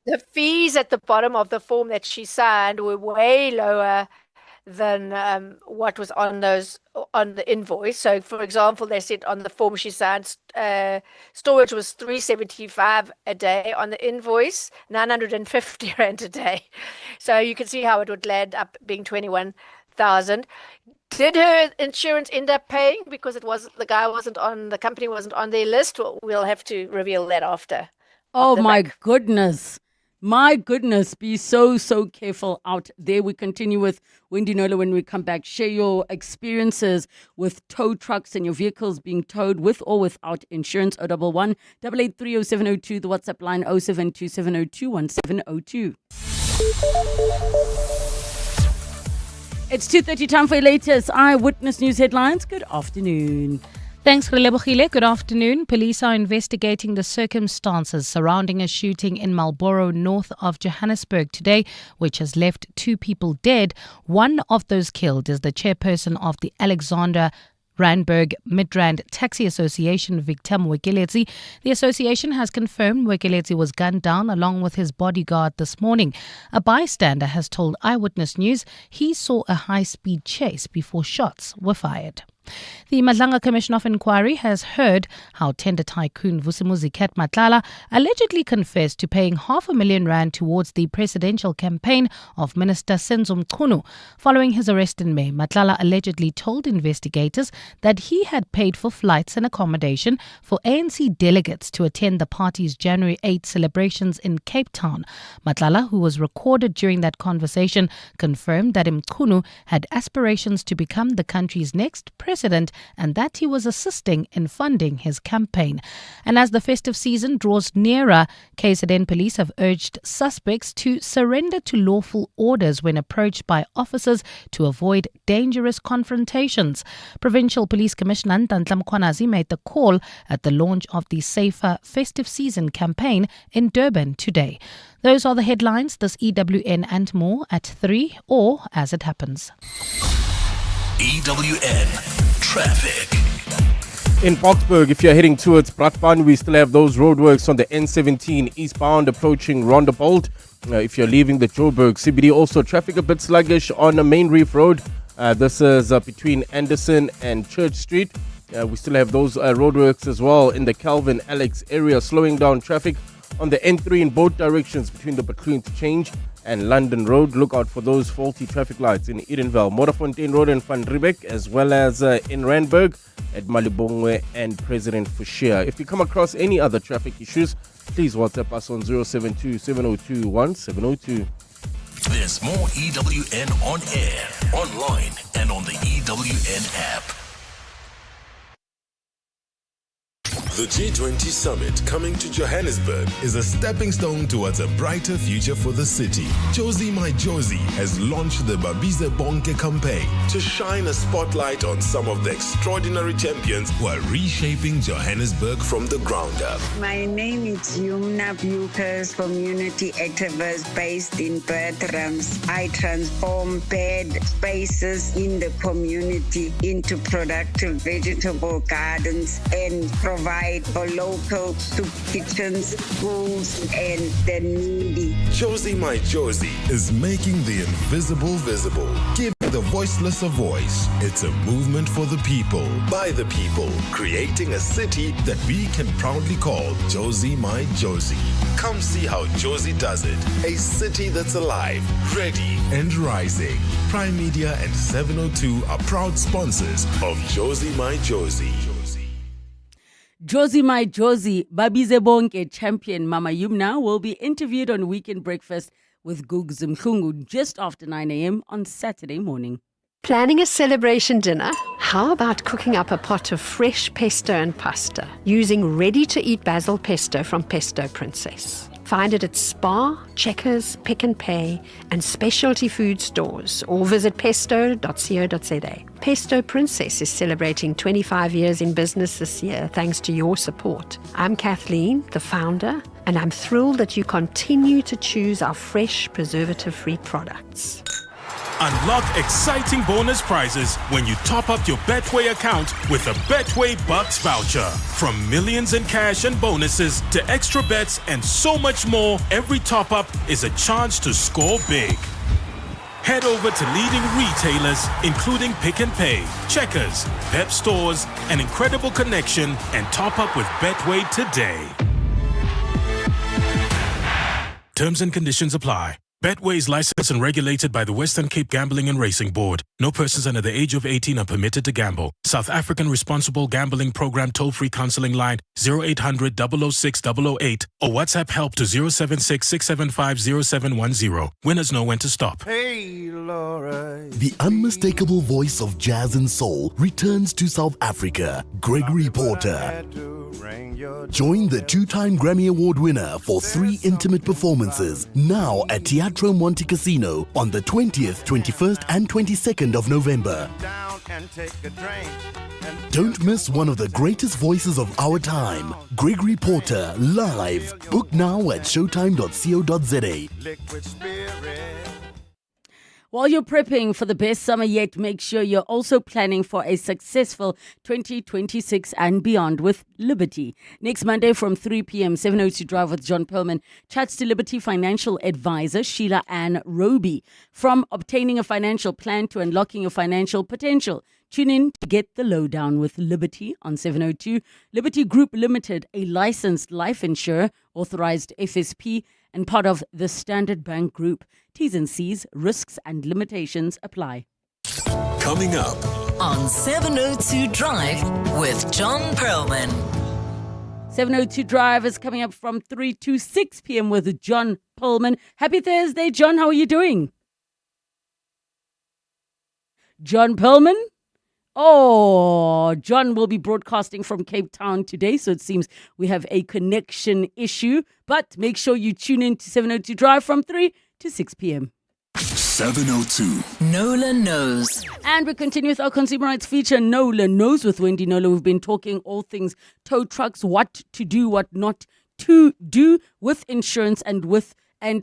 The fees at the bottom of the form that she signed were way lower than what was on the invoice. So, for example, they said on the form she signed, storage was 375 a day. On the invoice, 950 rand a day. So you can see how it would land up being 21,000. Did her insurance end up paying because the company wasn't on their list? Well, we'll have to reveal that after. Oh my goodness. My goodness, be so careful out there. We continue with Wendy Nola when we come back. Share your experiences with tow trucks and your vehicles being towed with or without insurance. 011 883 0702, the WhatsApp line 072 702 1702. It's 2:30, time for your latest Eyewitness News headlines. Good afternoon. Thanks, Relebogile. Good afternoon. Police are investigating the circumstances surrounding a shooting in Marlborough, north of Johannesburg today, which has left 2 people dead. One of those killed is the chairperson of the Alexander Randburg Midrand Taxi Association, Victor Mwekelezi. The association has confirmed Mwekelezi was gunned down along with his bodyguard this morning. A bystander has told Eyewitness News he saw a high-speed chase before shots were fired. The Madlanga Commission of Inquiry has heard how tender tycoon Vusimuzi Matlala allegedly confessed to paying R500,000 towards the presidential campaign of Minister Senzo Mchunu. Following his arrest in May, Matlala allegedly told investigators that he had paid for flights and accommodation for ANC delegates to attend the party's January 8 celebrations in Cape Town. Matlala, who was recorded during that conversation, confirmed that Mchunu had aspirations to become the country's next president and that he was assisting in funding his campaign. And as the festive season draws nearer, KZN police have urged suspects to surrender to lawful orders when approached by officers to avoid dangerous confrontations. Provincial Police Commissioner Ntantla Mkhwanazi made the call at the launch of the Safer Festive Season campaign in Durban today. Those are the headlines, this EWN and more at 3 or as it happens. EWN Traffic. In Boksburg, if you're heading towards Brakpan, we still have those roadworks on the N17 eastbound approaching Rondebolt. If you're leaving the Joburg CBD, also traffic a bit sluggish on the Main Reef Road. This is between Anderson and Church Street. We still have those roadworks as well in the Calvin Alex area, slowing down traffic on the N3 in both directions between the Between Change and London Road. Look out for those faulty traffic lights in Edenvale, Modderfontein Road and Van Riebeek, as well as in Randburg at Malibongwe and President Fushia. If you come across any other traffic issues, please WhatsApp us on 072 702 1702. There's more EWN on air, online, and on the EWN app. The G20 Summit coming to Johannesburg is a stepping stone towards a brighter future for the city. Josie My Josie has launched the Babize Bonke campaign to shine a spotlight on some of the extraordinary champions who are reshaping Johannesburg from the ground up. My name is Yumna Bukers, community activist based in Bertrams. I transform bad spaces in the community into productive vegetable gardens and provide for local soup kitchens, schools, and the needy. Josie My Josie is making the invisible visible, giving the voiceless a voice. It's a movement for the people, by the people, creating a city that we can proudly call Josie My Josie. Come see how Josie does it. A city that's alive, ready, and rising. Prime Media and 702 are proud sponsors of Josie My Josie. Josie My Josie, Babize Bonke champion Mama Yumna will be interviewed on Weekend Breakfast with Gugs Mhlungu just after 9 a.m. on Saturday morning. Planning a celebration dinner? How about cooking up a pot of fresh pesto and pasta using ready-to-eat basil pesto from Pesto Princess? Find it at Spar, Checkers, Pick n Pay, and specialty food stores, or visit pesto.co.za. Pesto Princess is celebrating 25 years in business this year thanks to your support. I'm Kathleen, the founder, and I'm thrilled that you continue to choose our fresh, preservative-free products. Unlock exciting bonus prizes when you top up your Betway account with a Betway Bucks voucher. From millions in cash and bonuses to extra bets and so much more, every top up is a chance to score big. Head over to leading retailers, including Pick n Pay, Checkers, Pep Stores, and Incredible Connection, and top up with Betway today. Terms and conditions apply. Betway is licensed and regulated by the Western Cape Gambling and Racing Board. No persons under the age of 18 are permitted to gamble. South African Responsible Gambling Program toll-free counseling line 0800 006 008 or WhatsApp help to 076 675 0710. Winners know when to stop. Hey, Laura. The unmistakable voice of jazz and soul returns to South Africa, Gregory Porter. Join the two-time Grammy Award winner for 3 intimate performances now at Teatro Monte Casino on the 20th, 21st and 22nd of November. Don't miss one of the greatest voices of our time, Gregory Porter, live. Book now at showtime.co.za. While you're prepping for the best summer yet, make sure you're also planning for a successful 2026 and beyond with Liberty. Next Monday from 3 p.m, 702 Drive with John Perlman chats to Liberty financial advisor Sheila Ann Roby. From obtaining a financial plan to unlocking your financial potential. Tune in to get the lowdown with Liberty on 702. Liberty Group Limited, a licensed life insurer, authorized FSP, and part of the Standard Bank Group. T's and C's, risks and limitations apply. Coming up on 702 Drive with John Perlman. 702 Drive is coming up from 3 to 6 p.m. with John Perlman. Happy Thursday, John. How are you doing? John Perlman? Oh, John will be broadcasting from Cape Town today, so it seems we have a connection issue. But make sure you tune in to 702 Drive from 3 to 6 p.m. 702 Nola Knows. And we continue with our consumer rights feature, Nola Knows, with Wendy Nola. We've been talking all things tow trucks, what to do, what not to do with insurance and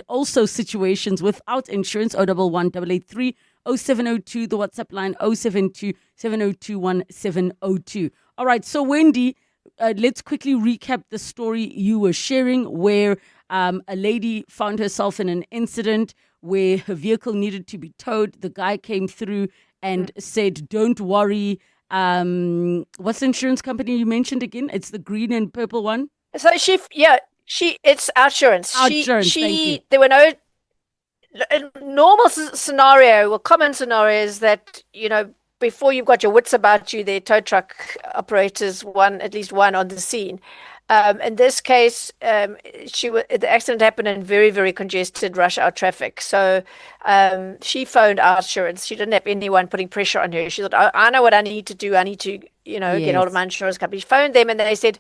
also situations without insurance. 011 883 0702, the WhatsApp line 072 702 1702. All right, so Wendy, let's quickly recap the story you were sharing where a lady found herself in an incident where her vehicle needed to be towed. The guy came through and said, don't worry. What's the insurance company you mentioned again? It's the green and purple one? So it's Outsurance. There were no normal scenario, well, common scenario is that, before you've got your wits about you, there are tow truck operators, at least one on the scene. In this case, the accident happened in very, very congested rush hour traffic. So she phoned Outsurance. She didn't have anyone putting pressure on her. She thought, I know what I need to do. I need to, get hold of my insurance company. She phoned them and they said,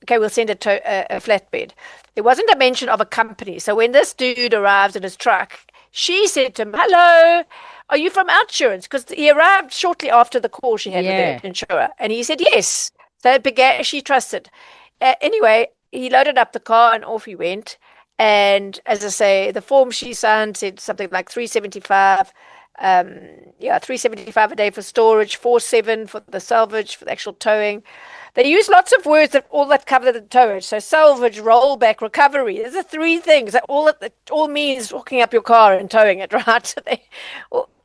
okay, we'll send a flatbed. There wasn't a mention of a company. So when this dude arrived in his truck, she said to him, hello, are you from Outsurance? Because he arrived shortly after the call she had with the insurer. And he said, yes. So it began, she trusted. Anyway, he loaded up the car and off he went. And as I say, the form she signed said something like 375. 375 a day for storage, 47 for the salvage, for the actual towing. They use lots of words that cover the towage. So salvage, rollback, recovery. Those are 3 things that all means hooking up your car and towing it, right? So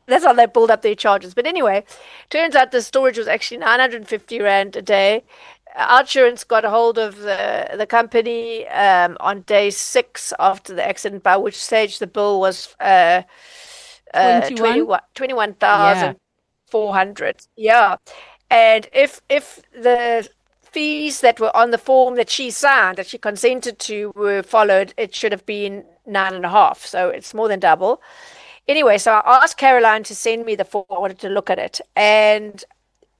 that's how they build up their charges. But anyway, turns out the storage was actually 950 Rand a day. Outsurance got a hold of the company on day 6 after the accident, by which stage the bill was 21,400. Yeah. And if the fees that were on the form that she signed, that she consented to, were followed, it should have been 9.5. So it's more than double. Anyway, so I asked Caroline to send me the form. I wanted to look at it. And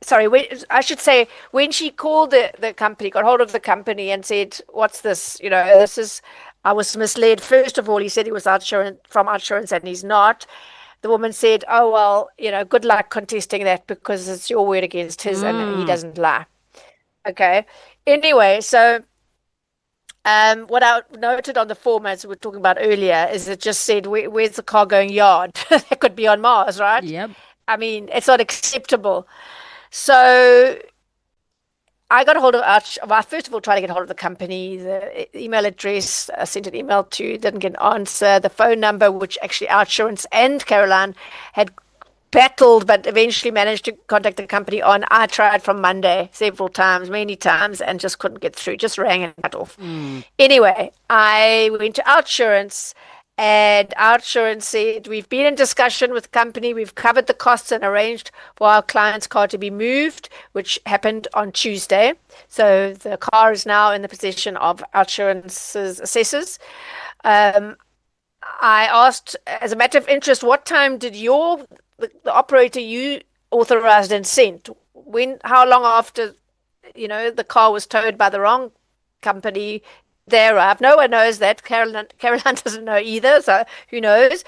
sorry, I should say, when she called the company, got hold of the company and said, what's this? This is, I was misled. First of all, he said he was from Outsurance and he's not. The woman said, oh, well, good luck contesting that because it's your word against his and he doesn't lie. Okay. Anyway, so what I noted on the form, as we were talking about earlier, is it just said, where's the car going yard? That could be on Mars, right? Yep. I mean, it's not acceptable. So I got a hold of I first of all tried to get hold of the company, the email address. I sent an email to, didn't get an answer. The phone number, which actually Outsurance and Caroline had battled, but eventually managed to contact the company on. I tried from Monday several times, many times, and just couldn't get through. Just rang and cut off. Anyway, I went to Outsurance. And Outsurance said, we've been in discussion with the company. We've covered the costs and arranged for our client's car to be moved, which happened on Tuesday. So the car is now in the possession of Outsurance's assessors. I asked, as a matter of interest, what time did the operator you authorized and sent, how long after, the car was towed by the wrong company, they arrived? No one knows that. Caroline doesn't know either, so who knows?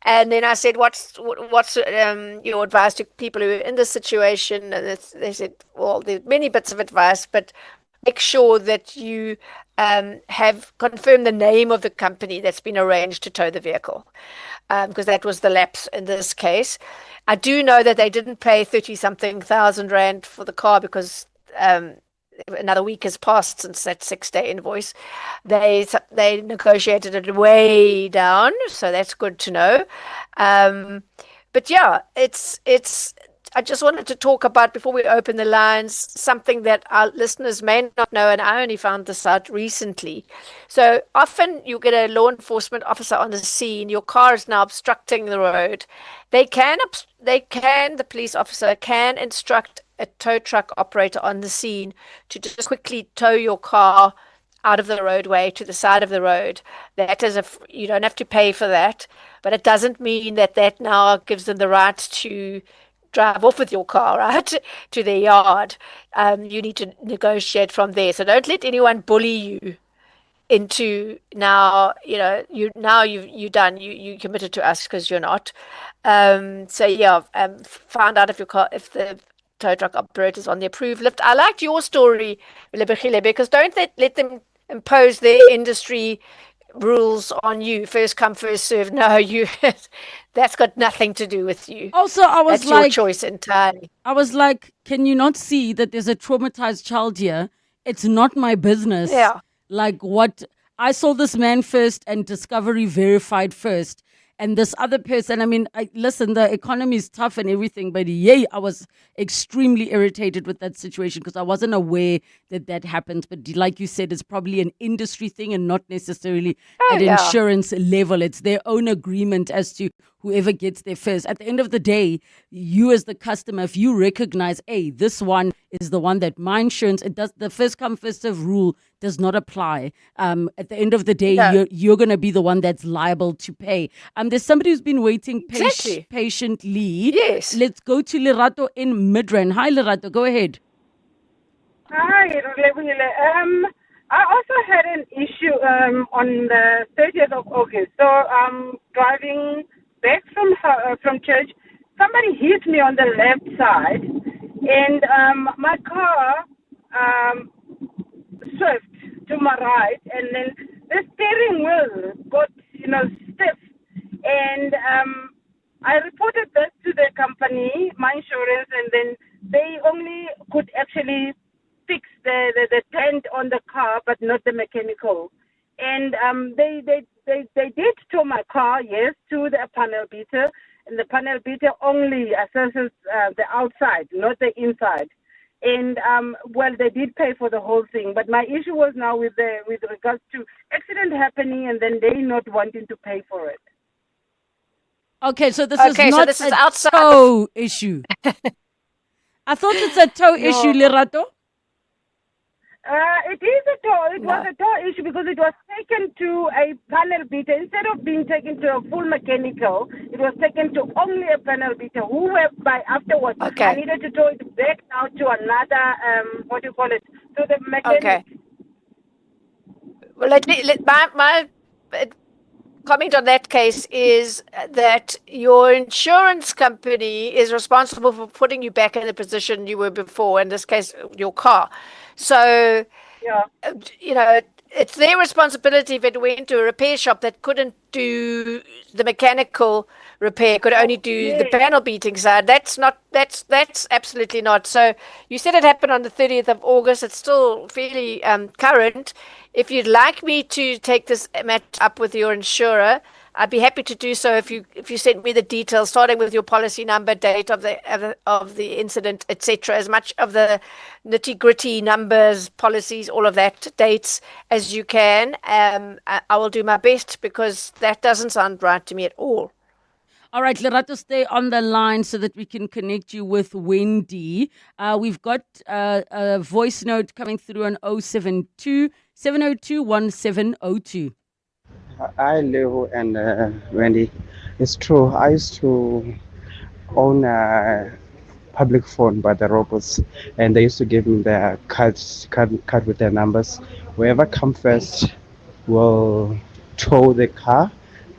And then I said, what's your advice to people who are in this situation? And they said, well, there's many bits of advice, but make sure that you have confirmed the name of the company that's been arranged to tow the vehicle, because that was the lapse in this case. I do know that they didn't pay 30-something thousand rand for the car because another week has passed since that 6-day invoice. They negotiated it way down, so that's good to know. But yeah, it's. I just wanted to talk about, before we open the lines, something that our listeners may not know, and I only found this out recently. So often you get a law enforcement officer on the scene, your car is now obstructing the road. The police officer can instruct a tow truck operator on the scene to just quickly tow your car out of the roadway to the side of the road. That is, you don't have to pay for that, but it doesn't mean that now gives them the right to drive off with your car, right, to their yard. You need to negotiate from there. So don't let anyone bully you into you're done. You committed to us because you're not. Find out if the tow truck operator's on the approved lift. I liked your story, Relebogile, because don't let them impose their industry rules on you. First come, first serve. No, that's got nothing to do with you. Also, that's your choice entirely. I was like, can you not see that there's a traumatized child here? It's not my business. Yeah. Like, what? I saw this man first and Discovery verified first. And this other person, I mean, listen, the economy is tough and everything, but I was extremely irritated with that situation because I wasn't aware that happened. But like you said, it's probably an industry thing and not necessarily at insurance level. It's their own agreement as to whoever gets there first. At the end of the day, you as the customer, if you recognize, hey, this one is the one that my insurance, the first come, first serve rule does not apply. At the end of the day, you're going to be the one that's liable to pay. There's somebody who's been waiting patiently. Yes. Let's go to Lerato in Midrand. Hi, Lerato. Go ahead. Hi, Relebogile. I also had an issue on the 30th of August. So I'm driving back from church. Somebody hit me on the left side, and my car swerved to my right, and then the steering wheel got stiff. And I reported that to the company, my insurance, and then they only could actually fix the dent on the car, but not the mechanical. And they did tow my car, yes, to the panel beater, and the panel beater only assesses the outside, not the inside. And they did pay for the whole thing. But my issue was now with regards to accident happening and then they not wanting to pay for it. Okay, so this is not a tow issue. I thought it's a tow issue, Lerato. It is a toll. It No. was a toll issue because it was taken to a panel beater. Instead of being taken to a full mechanical, it was taken to only a panel beater. Whereby afterwards, Okay. I needed to tow it back now to another, to the mechanic. Okay. Well, my comment on that case is that your insurance company is responsible for putting you back in the position you were before, in this case, your car. So, Yeah. It's their responsibility if it went to a repair shop that couldn't do the mechanical repair, could only do the yes. panel beating side. That's absolutely not. So you said it happened on the 30th of August. It's still fairly current. If you'd like me to take this matter up with your insurer, I'd be happy to do so if you sent me the details, starting with your policy number, date of the incident, etc. As much of the nitty gritty numbers, policies, all of that, dates as you can. I will do my best because that doesn't sound right to me at all. All right, Lerato, stay on the line so that we can connect you with Wendy. We've got a voice note coming through on 072 702 1702. Hi, Leo and Wendy. It's true. I used to own a public phone by the robots, and they used to give me their card with their numbers. Whoever come first will tow the car,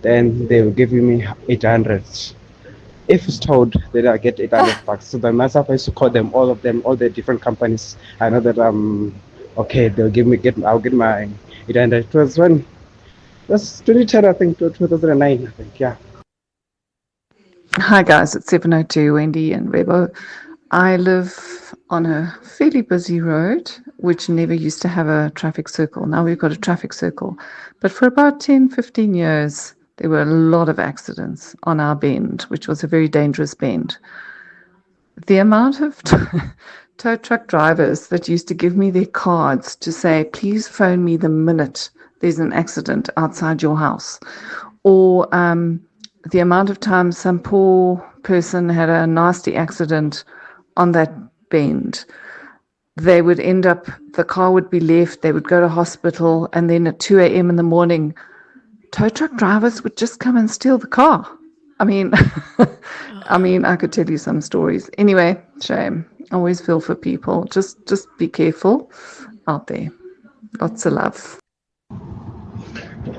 then they will give me 800. If it's towed, then I get 800 bucks. So by myself, I used to call them, all the different companies. I know that okay, I'll get my 800. It was when. That's 2010, I think, to 2009, I think, yeah. Hi guys, it's 702 Wendy and Rebo. I live on a fairly busy road, which never used to have a traffic circle. Now we've got a traffic circle. But for about 10, 15 years, there were a lot of accidents on our bend, which was a very dangerous bend. The amount of tow truck drivers that used to give me their cards to say, please phone me the minute there's an accident outside your house, or the amount of times some poor person had a nasty accident on that bend, they would end up, the car would be left, they would go to hospital, and then at 2 a.m. in the morning, tow truck drivers would just come and steal the car. I mean, I could tell you some stories. Anyway, shame. Always feel for people. Just be careful out there. Lots of love.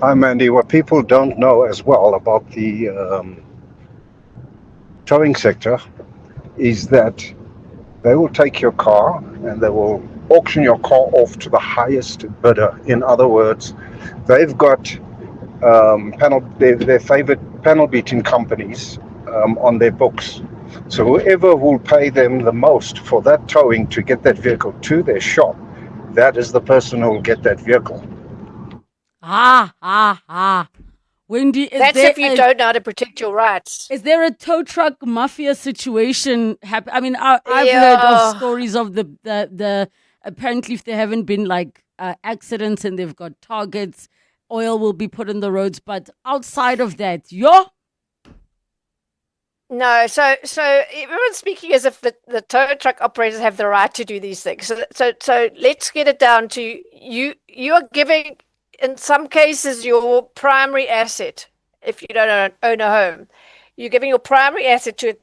Hi, Mandy. What people don't know as well about the towing sector is that they will take your car and they will auction your car off to the highest bidder. In other words, they've got their favorite panel beating companies on their books. So whoever will pay them the most for that towing to get that vehicle to their shop, that is the person who will get that vehicle. Wendy, That's if you don't know how to protect your rights. Is there a tow truck mafia situation I mean, I've heard of stories of the apparently if there haven't been like accidents and they've got targets, oil will be put in the roads. But outside of that, No, so everyone's speaking as if the tow truck operators have the right to do these things. So let's get it down to you. You are giving, in some cases, your primary asset. If you don't own a home, you're giving your primary asset to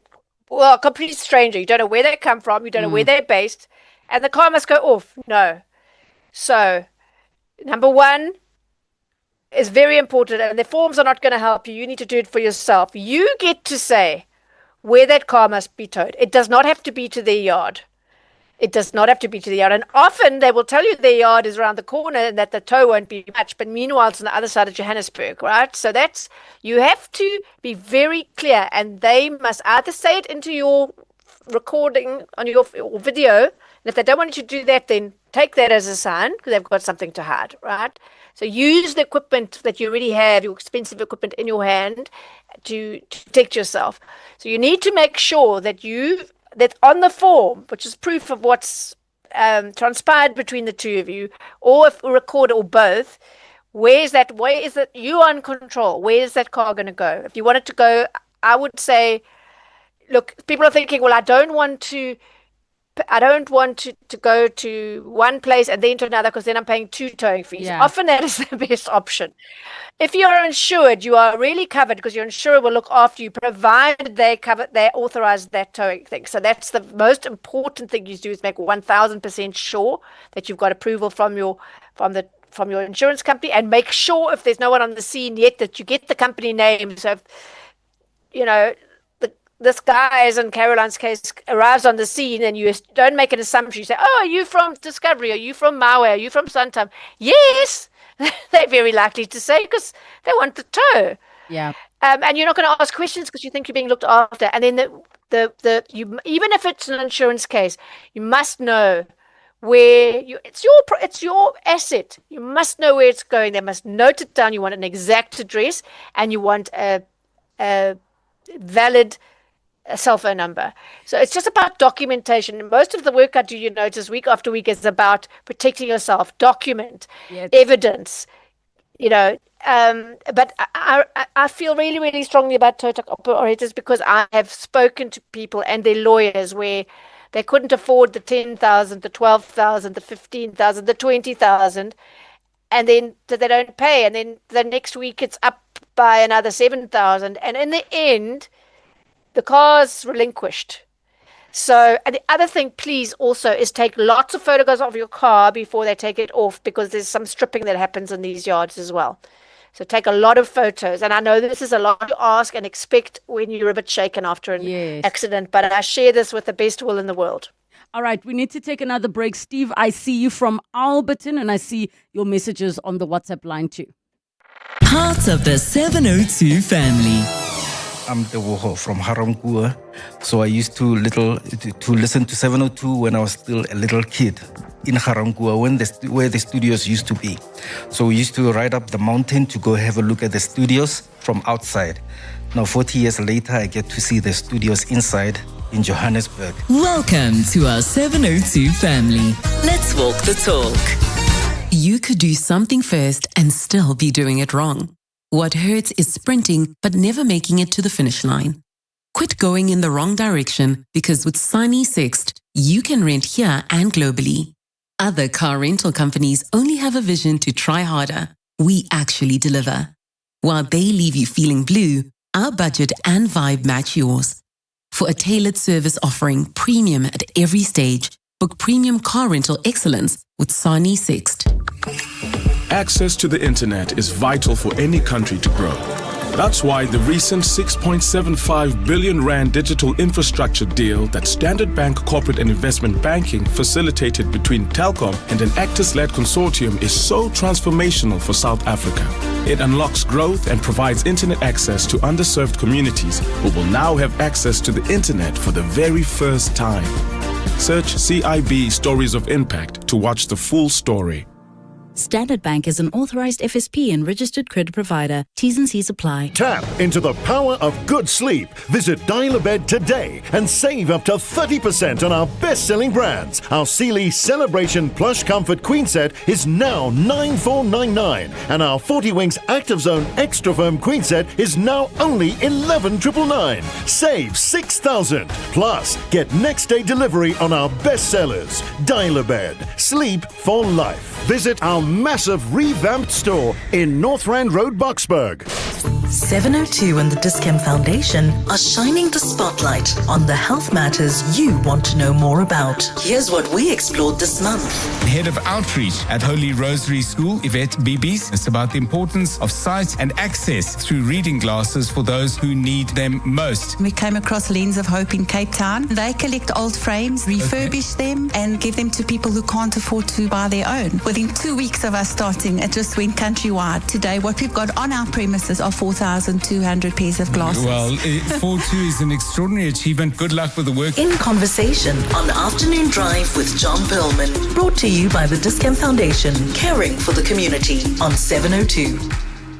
a complete stranger. You don't know where they come from. You don't know where they're based, and the car must go off. No. So, number one is very important, and the forms are not going to help you. You need to do it for yourself. You get to say where that car must be towed. It does not have to be to their yard. It does not have to be to the yard. And often they will tell you their yard is around the corner and that the tow won't be much. But meanwhile, it's on the other side of Johannesburg, right? So you have to be very clear. And they must either say it into your recording on your video. And if they don't want you to do that, then take that as a sign because they've got something to hide, right? So use the equipment that you already have, your expensive equipment in your hand to protect yourself. So you need to make sure that that on the form, which is proof of what's transpired between the two of you, or if we record or both, where is it you are in control? Where is that car going to go? If you want it to go, I would say, look, people are thinking, well, I don't want to I don't want to go to one place and then to another because then I'm paying 2 towing fees. Yeah. Often that is the best option. If you're insured, you are really covered because your insurer will look after you, provided they authorize that towing thing. So that's the most important thing you do, is make 1,000% sure that you've got approval from your insurance company, and make sure if there's no one on the scene yet that you get the company name. So if, this guy, as in Caroline's case, arrives on the scene and you don't make an assumption. You say, oh, are you from Discovery? Are you from Maui? Are you from Suntime? Yes, they're very likely to say, because they want the tow. Yeah. And you're not going to ask questions because you think you're being looked after. And then you, even if it's an insurance case, you must know where it's your asset. You must know where it's going. They must note it down. You want an exact address, and you want a valid cell phone number. So it's just about documentation. Most of the work I do, you notice, week after week, is about protecting yourself, document, evidence, but I feel really, really strongly about tow truck operators, because I have spoken to people and their lawyers where they couldn't afford the 10,000, the 12,000, the 15,000, the 20,000, and then they don't pay, and then the next week it's up by another 7,000, and in the end, the car's relinquished. So, and the other thing, please, also, is take lots of photographs of your car before they take it off, because there's some stripping that happens in these yards as well. So take a lot of photos. And I know this is a lot to ask and expect when you're a bit shaken after an accident, but I share this with the best will in the world. All right, we need to take another break. Steve, I see you from Alberton, and I see your messages on the WhatsApp line too. Part of the 702 family. I'm Teboho from Haramkua. So I used to listen to 702 when I was still a little kid in Haramkua, where the studios used to be. So we used to ride up the mountain to go have a look at the studios from outside. Now, 40 years later, I get to see the studios inside in Johannesburg. Welcome to our 702 family. Let's walk the talk. You could do something first and still be doing it wrong. What hurts is sprinting but never making it to the finish line. Quit going in the wrong direction, because with Sani Sixt, you can rent here and globally. Other car rental companies only have a vision to try harder. We actually deliver. While they leave you feeling blue, our budget and vibe match yours. For a tailored service offering premium at every stage, book premium car rental excellence with Sani Sixt. Access to the internet is vital for any country to grow. That's why the recent 6.75 billion rand digital infrastructure deal that Standard Bank Corporate and Investment Banking facilitated between Telkom and an Actors-led consortium is so transformational for South Africa. It unlocks growth and provides internet access to underserved communities who will now have access to the internet for the very first time. Search CIB Stories of Impact to watch the full story. Standard Bank is an authorized FSP and registered credit provider. T's and C's apply. Tap into the power of good sleep. Visit Dial-A-Bed today and save up to 30% on our best-selling brands. Our Sealy Celebration Plush Comfort Queen Set is now $9,499, and our 40 Winks Active Zone Extra Firm Queen Set is now only $11,999. Save $6,000. Plus, get next-day delivery on our bestsellers. Dial-A-Bed. Sleep for life. Visit our massive revamped store in North Rand Road, Boksburg. 702 and the Discam Foundation are shining the spotlight on the health matters you want to know more about. Here's what we explored this month. Head of Outreach at Holy Rosary School, Yvette Bibis. It's about the importance of sight and access through reading glasses for those who need them most. We came across Lens of Hope in Cape Town. They collect old frames, refurbish them, and give them to people who can't afford to buy their own. Within 2 weeks of us starting, it just went countrywide. Today, what we've got on our premises are 4,200 pairs of glasses. Well, 4-2 is an extraordinary achievement. Good luck with the work. In Conversation on Afternoon Drive with John Perlman. Brought to you by the Discam Foundation, caring for the community on 702.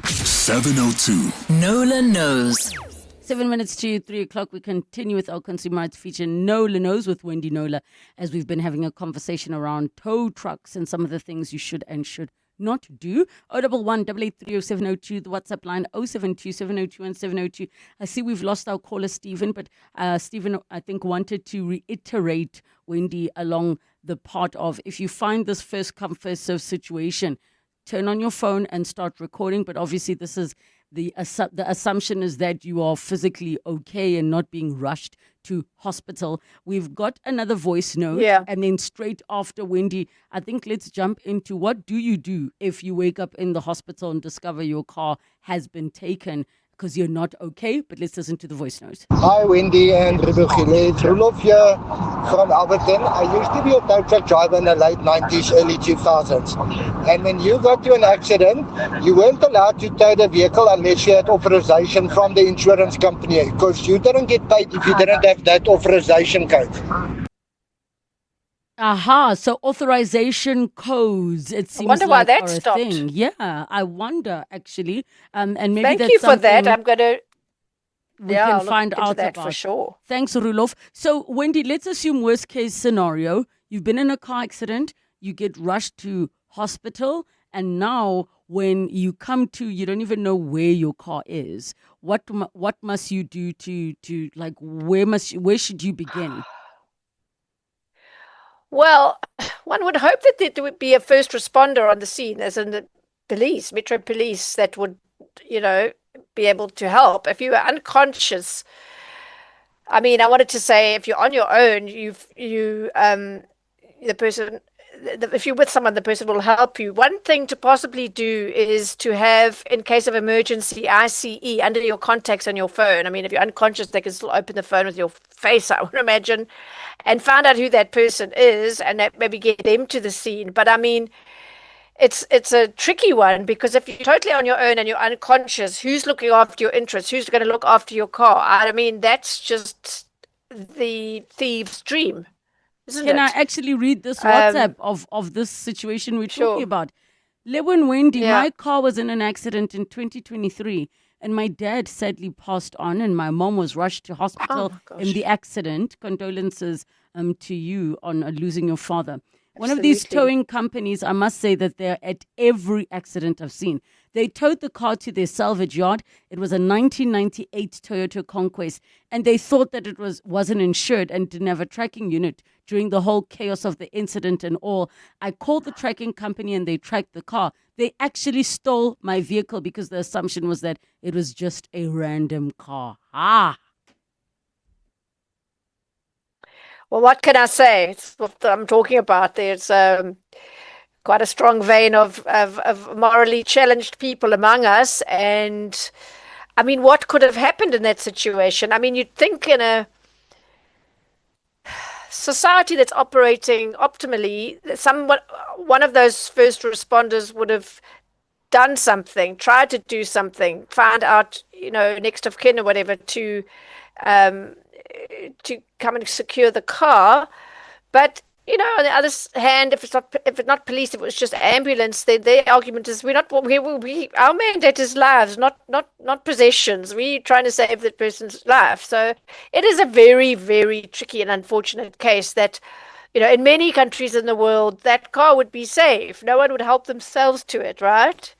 702. Nola Knows. 7 minutes to 3 o'clock. We continue with our consumer rights feature, Nola Knows, with Wendy Nola, as we've been having a conversation around tow trucks and some of the things you should and should not do. 011 8830702, the WhatsApp line 072 702 and 702. I see we've lost our caller, Stephen, but Stephen, I think, wanted to reiterate, Wendy, along the part of if you find this first come, first serve situation, turn on your phone and start recording. But obviously, this is the assumption is that you are physically okay and not being rushed to hospital. We've got another voice note, and then straight after Wendy, I think let's jump into what do you do if you wake up in the hospital and discover your car has been taken because you're not okay. But let's listen to the voice note. Hi Wendy and Relebogile, it's Roloff here from Alberton. I used to be a tow truck driver in the late 90s, early 2000s. And when you got to an accident, you weren't allowed to tow the vehicle unless you had authorization from the insurance company, because you didn't get paid if you didn't have that authorization code. Aha, so authorization codes, it seems wonder why like that are a stopped. thing. Yeah, I wonder actually. And maybe Thank that's you for that. something I'm going to we I'll can look find into out that about. for sure. Thanks, Rulof. So, Wendy, let's assume worst case scenario. You've been in a car accident, you get rushed to hospital, and now when you come to, you don't even know where your car is. What must you do to like where should you begin? Well, one would hope that there would be a first responder on the scene, as in the police, Metro Police, that would, be able to help. If you are unconscious, I mean, I wanted to say, if you're on your own, the person, if you're with someone, the person will help you. One thing to possibly do is to have, in case of emergency, ICE under your contacts on your phone. I mean, if you're unconscious, they can still open the phone with your face, I would imagine, and find out who that person is and maybe get them to the scene. But I mean, it's a tricky one, because if you're totally on your own and you're unconscious, who's looking after your interests? Who's going to look after your car? I mean, that's just the thieves' dream, isn't it? Can I actually read this WhatsApp of this situation we're talking about? Lewin Wendy, my car was in an accident in 2023 and my dad sadly passed on and my mom was rushed to hospital in the accident. Condolences to you on losing your father. One of these towing companies, I must say that they're at every accident I've seen. They towed the car to their salvage yard. It was a 1998 Toyota Conquest, and they thought that it wasn't insured and didn't have a tracking unit during the whole chaos of the incident and all. I called the tracking company and they tracked the car. They actually stole my vehicle because the assumption was that it was just a random car. Well, what can I say? It's what I'm talking about. There's quite a strong vein of morally challenged people among us. And, I mean, what could have happened in that situation? I mean, you'd think in a society that's operating optimally, one of those first responders would have done something, tried to do something, found out, next of kin or whatever to come and secure the car. But on the other hand, if it's not police, if it was just ambulance, then their argument is our mandate is lives, not possessions. We're trying to save that person's life. So it is a very, very tricky and unfortunate case that, in many countries in the world, that car would be safe. No one would help themselves to it, right?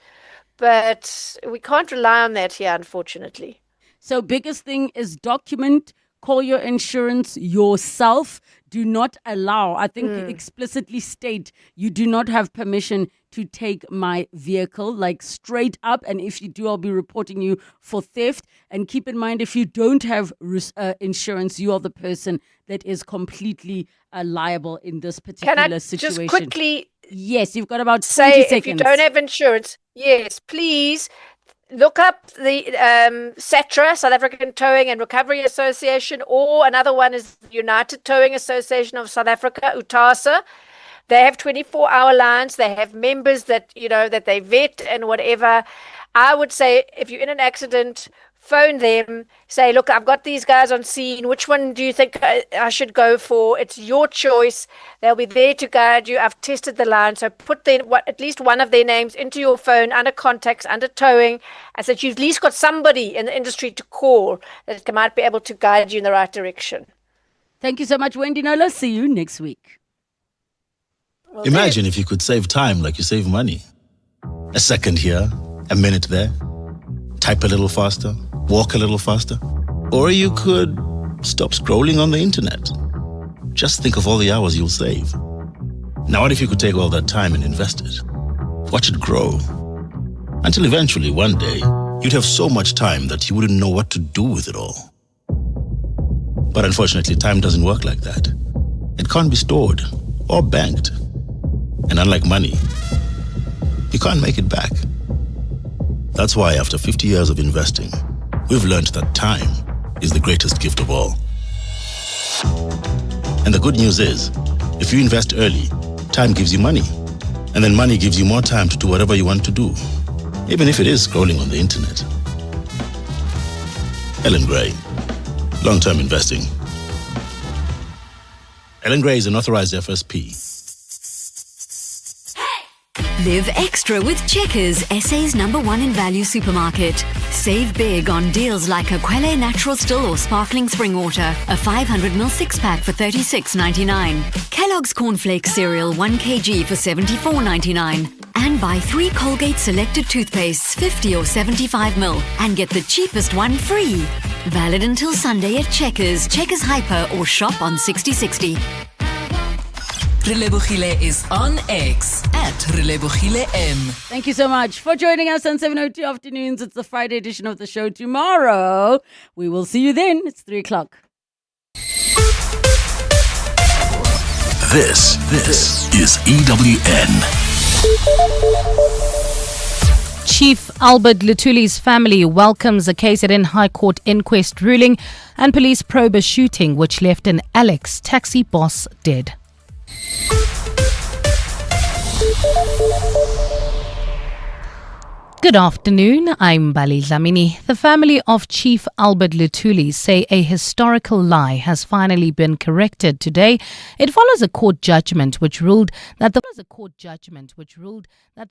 But we can't rely on that here, unfortunately. So biggest thing is document. Call your insurance yourself. Do not allow, I think explicitly state, you do not have permission to take my vehicle, like straight up. And if you do, I'll be reporting you for theft. And keep in mind, if you don't have insurance, you are the person that is completely liable in this particular situation. Just quickly Yes, you've got about 20 say, seconds. if you don't have insurance, yes, please look up the SATRA, South African Towing and Recovery Association, or another one is United Towing Association of South Africa, UTASA. They have 24-hour lines. They have members that, that they vet and whatever. I would say if you're in an accident, phone them, say, look, I've got these guys on scene. Which one do you think I should go for? It's your choice. They'll be there to guide you. I've tested the line. So put at least one of their names into your phone under contacts, under towing, and so that you've at least got somebody in the industry to call that might be able to guide you in the right direction. Thank you so much, Wendy Nola. See you next week. Imagine if you could save time like you save money. A second here, a minute there. Type a little faster, walk a little faster. Or you could stop scrolling on the internet. Just think of all the hours you'll save. Now what if you could take all that time and invest it? Watch it grow. Until eventually, one day, you'd have so much time that you wouldn't know what to do with it all. But unfortunately, time doesn't work like that. It can't be stored or banked. And unlike money, you can't make it back. That's why after 50 years of investing, we've learned that time is the greatest gift of all. And the good news is, if you invest early, time gives you money. And then money gives you more time to do whatever you want to do, even if it is scrolling on the internet. Ellen Gray, long-term investing. Ellen Gray is an authorized FSP. Live extra with Checkers, SA's #1 in value supermarket. Save big on deals like a Quelle Natural Still or Sparkling Spring Water, a 500ml 6-pack for $36.99. Kellogg's Cornflakes cereal 1 kg for $74.99. And buy 3 Colgate selected toothpastes, 50 or 75ml, and get the cheapest one free. Valid until Sunday at Checkers, Checkers Hyper, or shop on 6060. Relebogile is on X at Relebogile M. Thank you so much for joining us on 7:02 afternoons. It's the Friday edition of the show. Tomorrow, we will see you then. It's 3 o'clock. This is EWN. Chief Albert Lutuli's family welcomes a KZN High Court inquest ruling and police probe a shooting which left an Alex taxi boss dead. Good afternoon, I'm Bali Dlamini. The family of Chief Albert Lutuli say a historical lie has finally been corrected today. It follows a court judgment which ruled that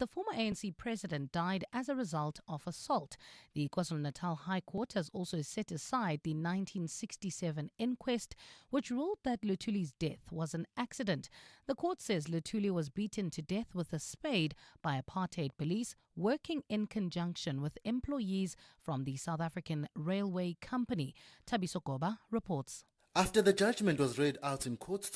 the former ANC president died as a result of assault. The KwaZulu-Natal High Court has also set aside the 1967 inquest which ruled that Lutuli's death was an accident. The court says Lutuli was beaten to death with a spade by apartheid police working in conjunction with employees from the South African Railway Company. Tabiso Goba reports. After the judgment was read out in court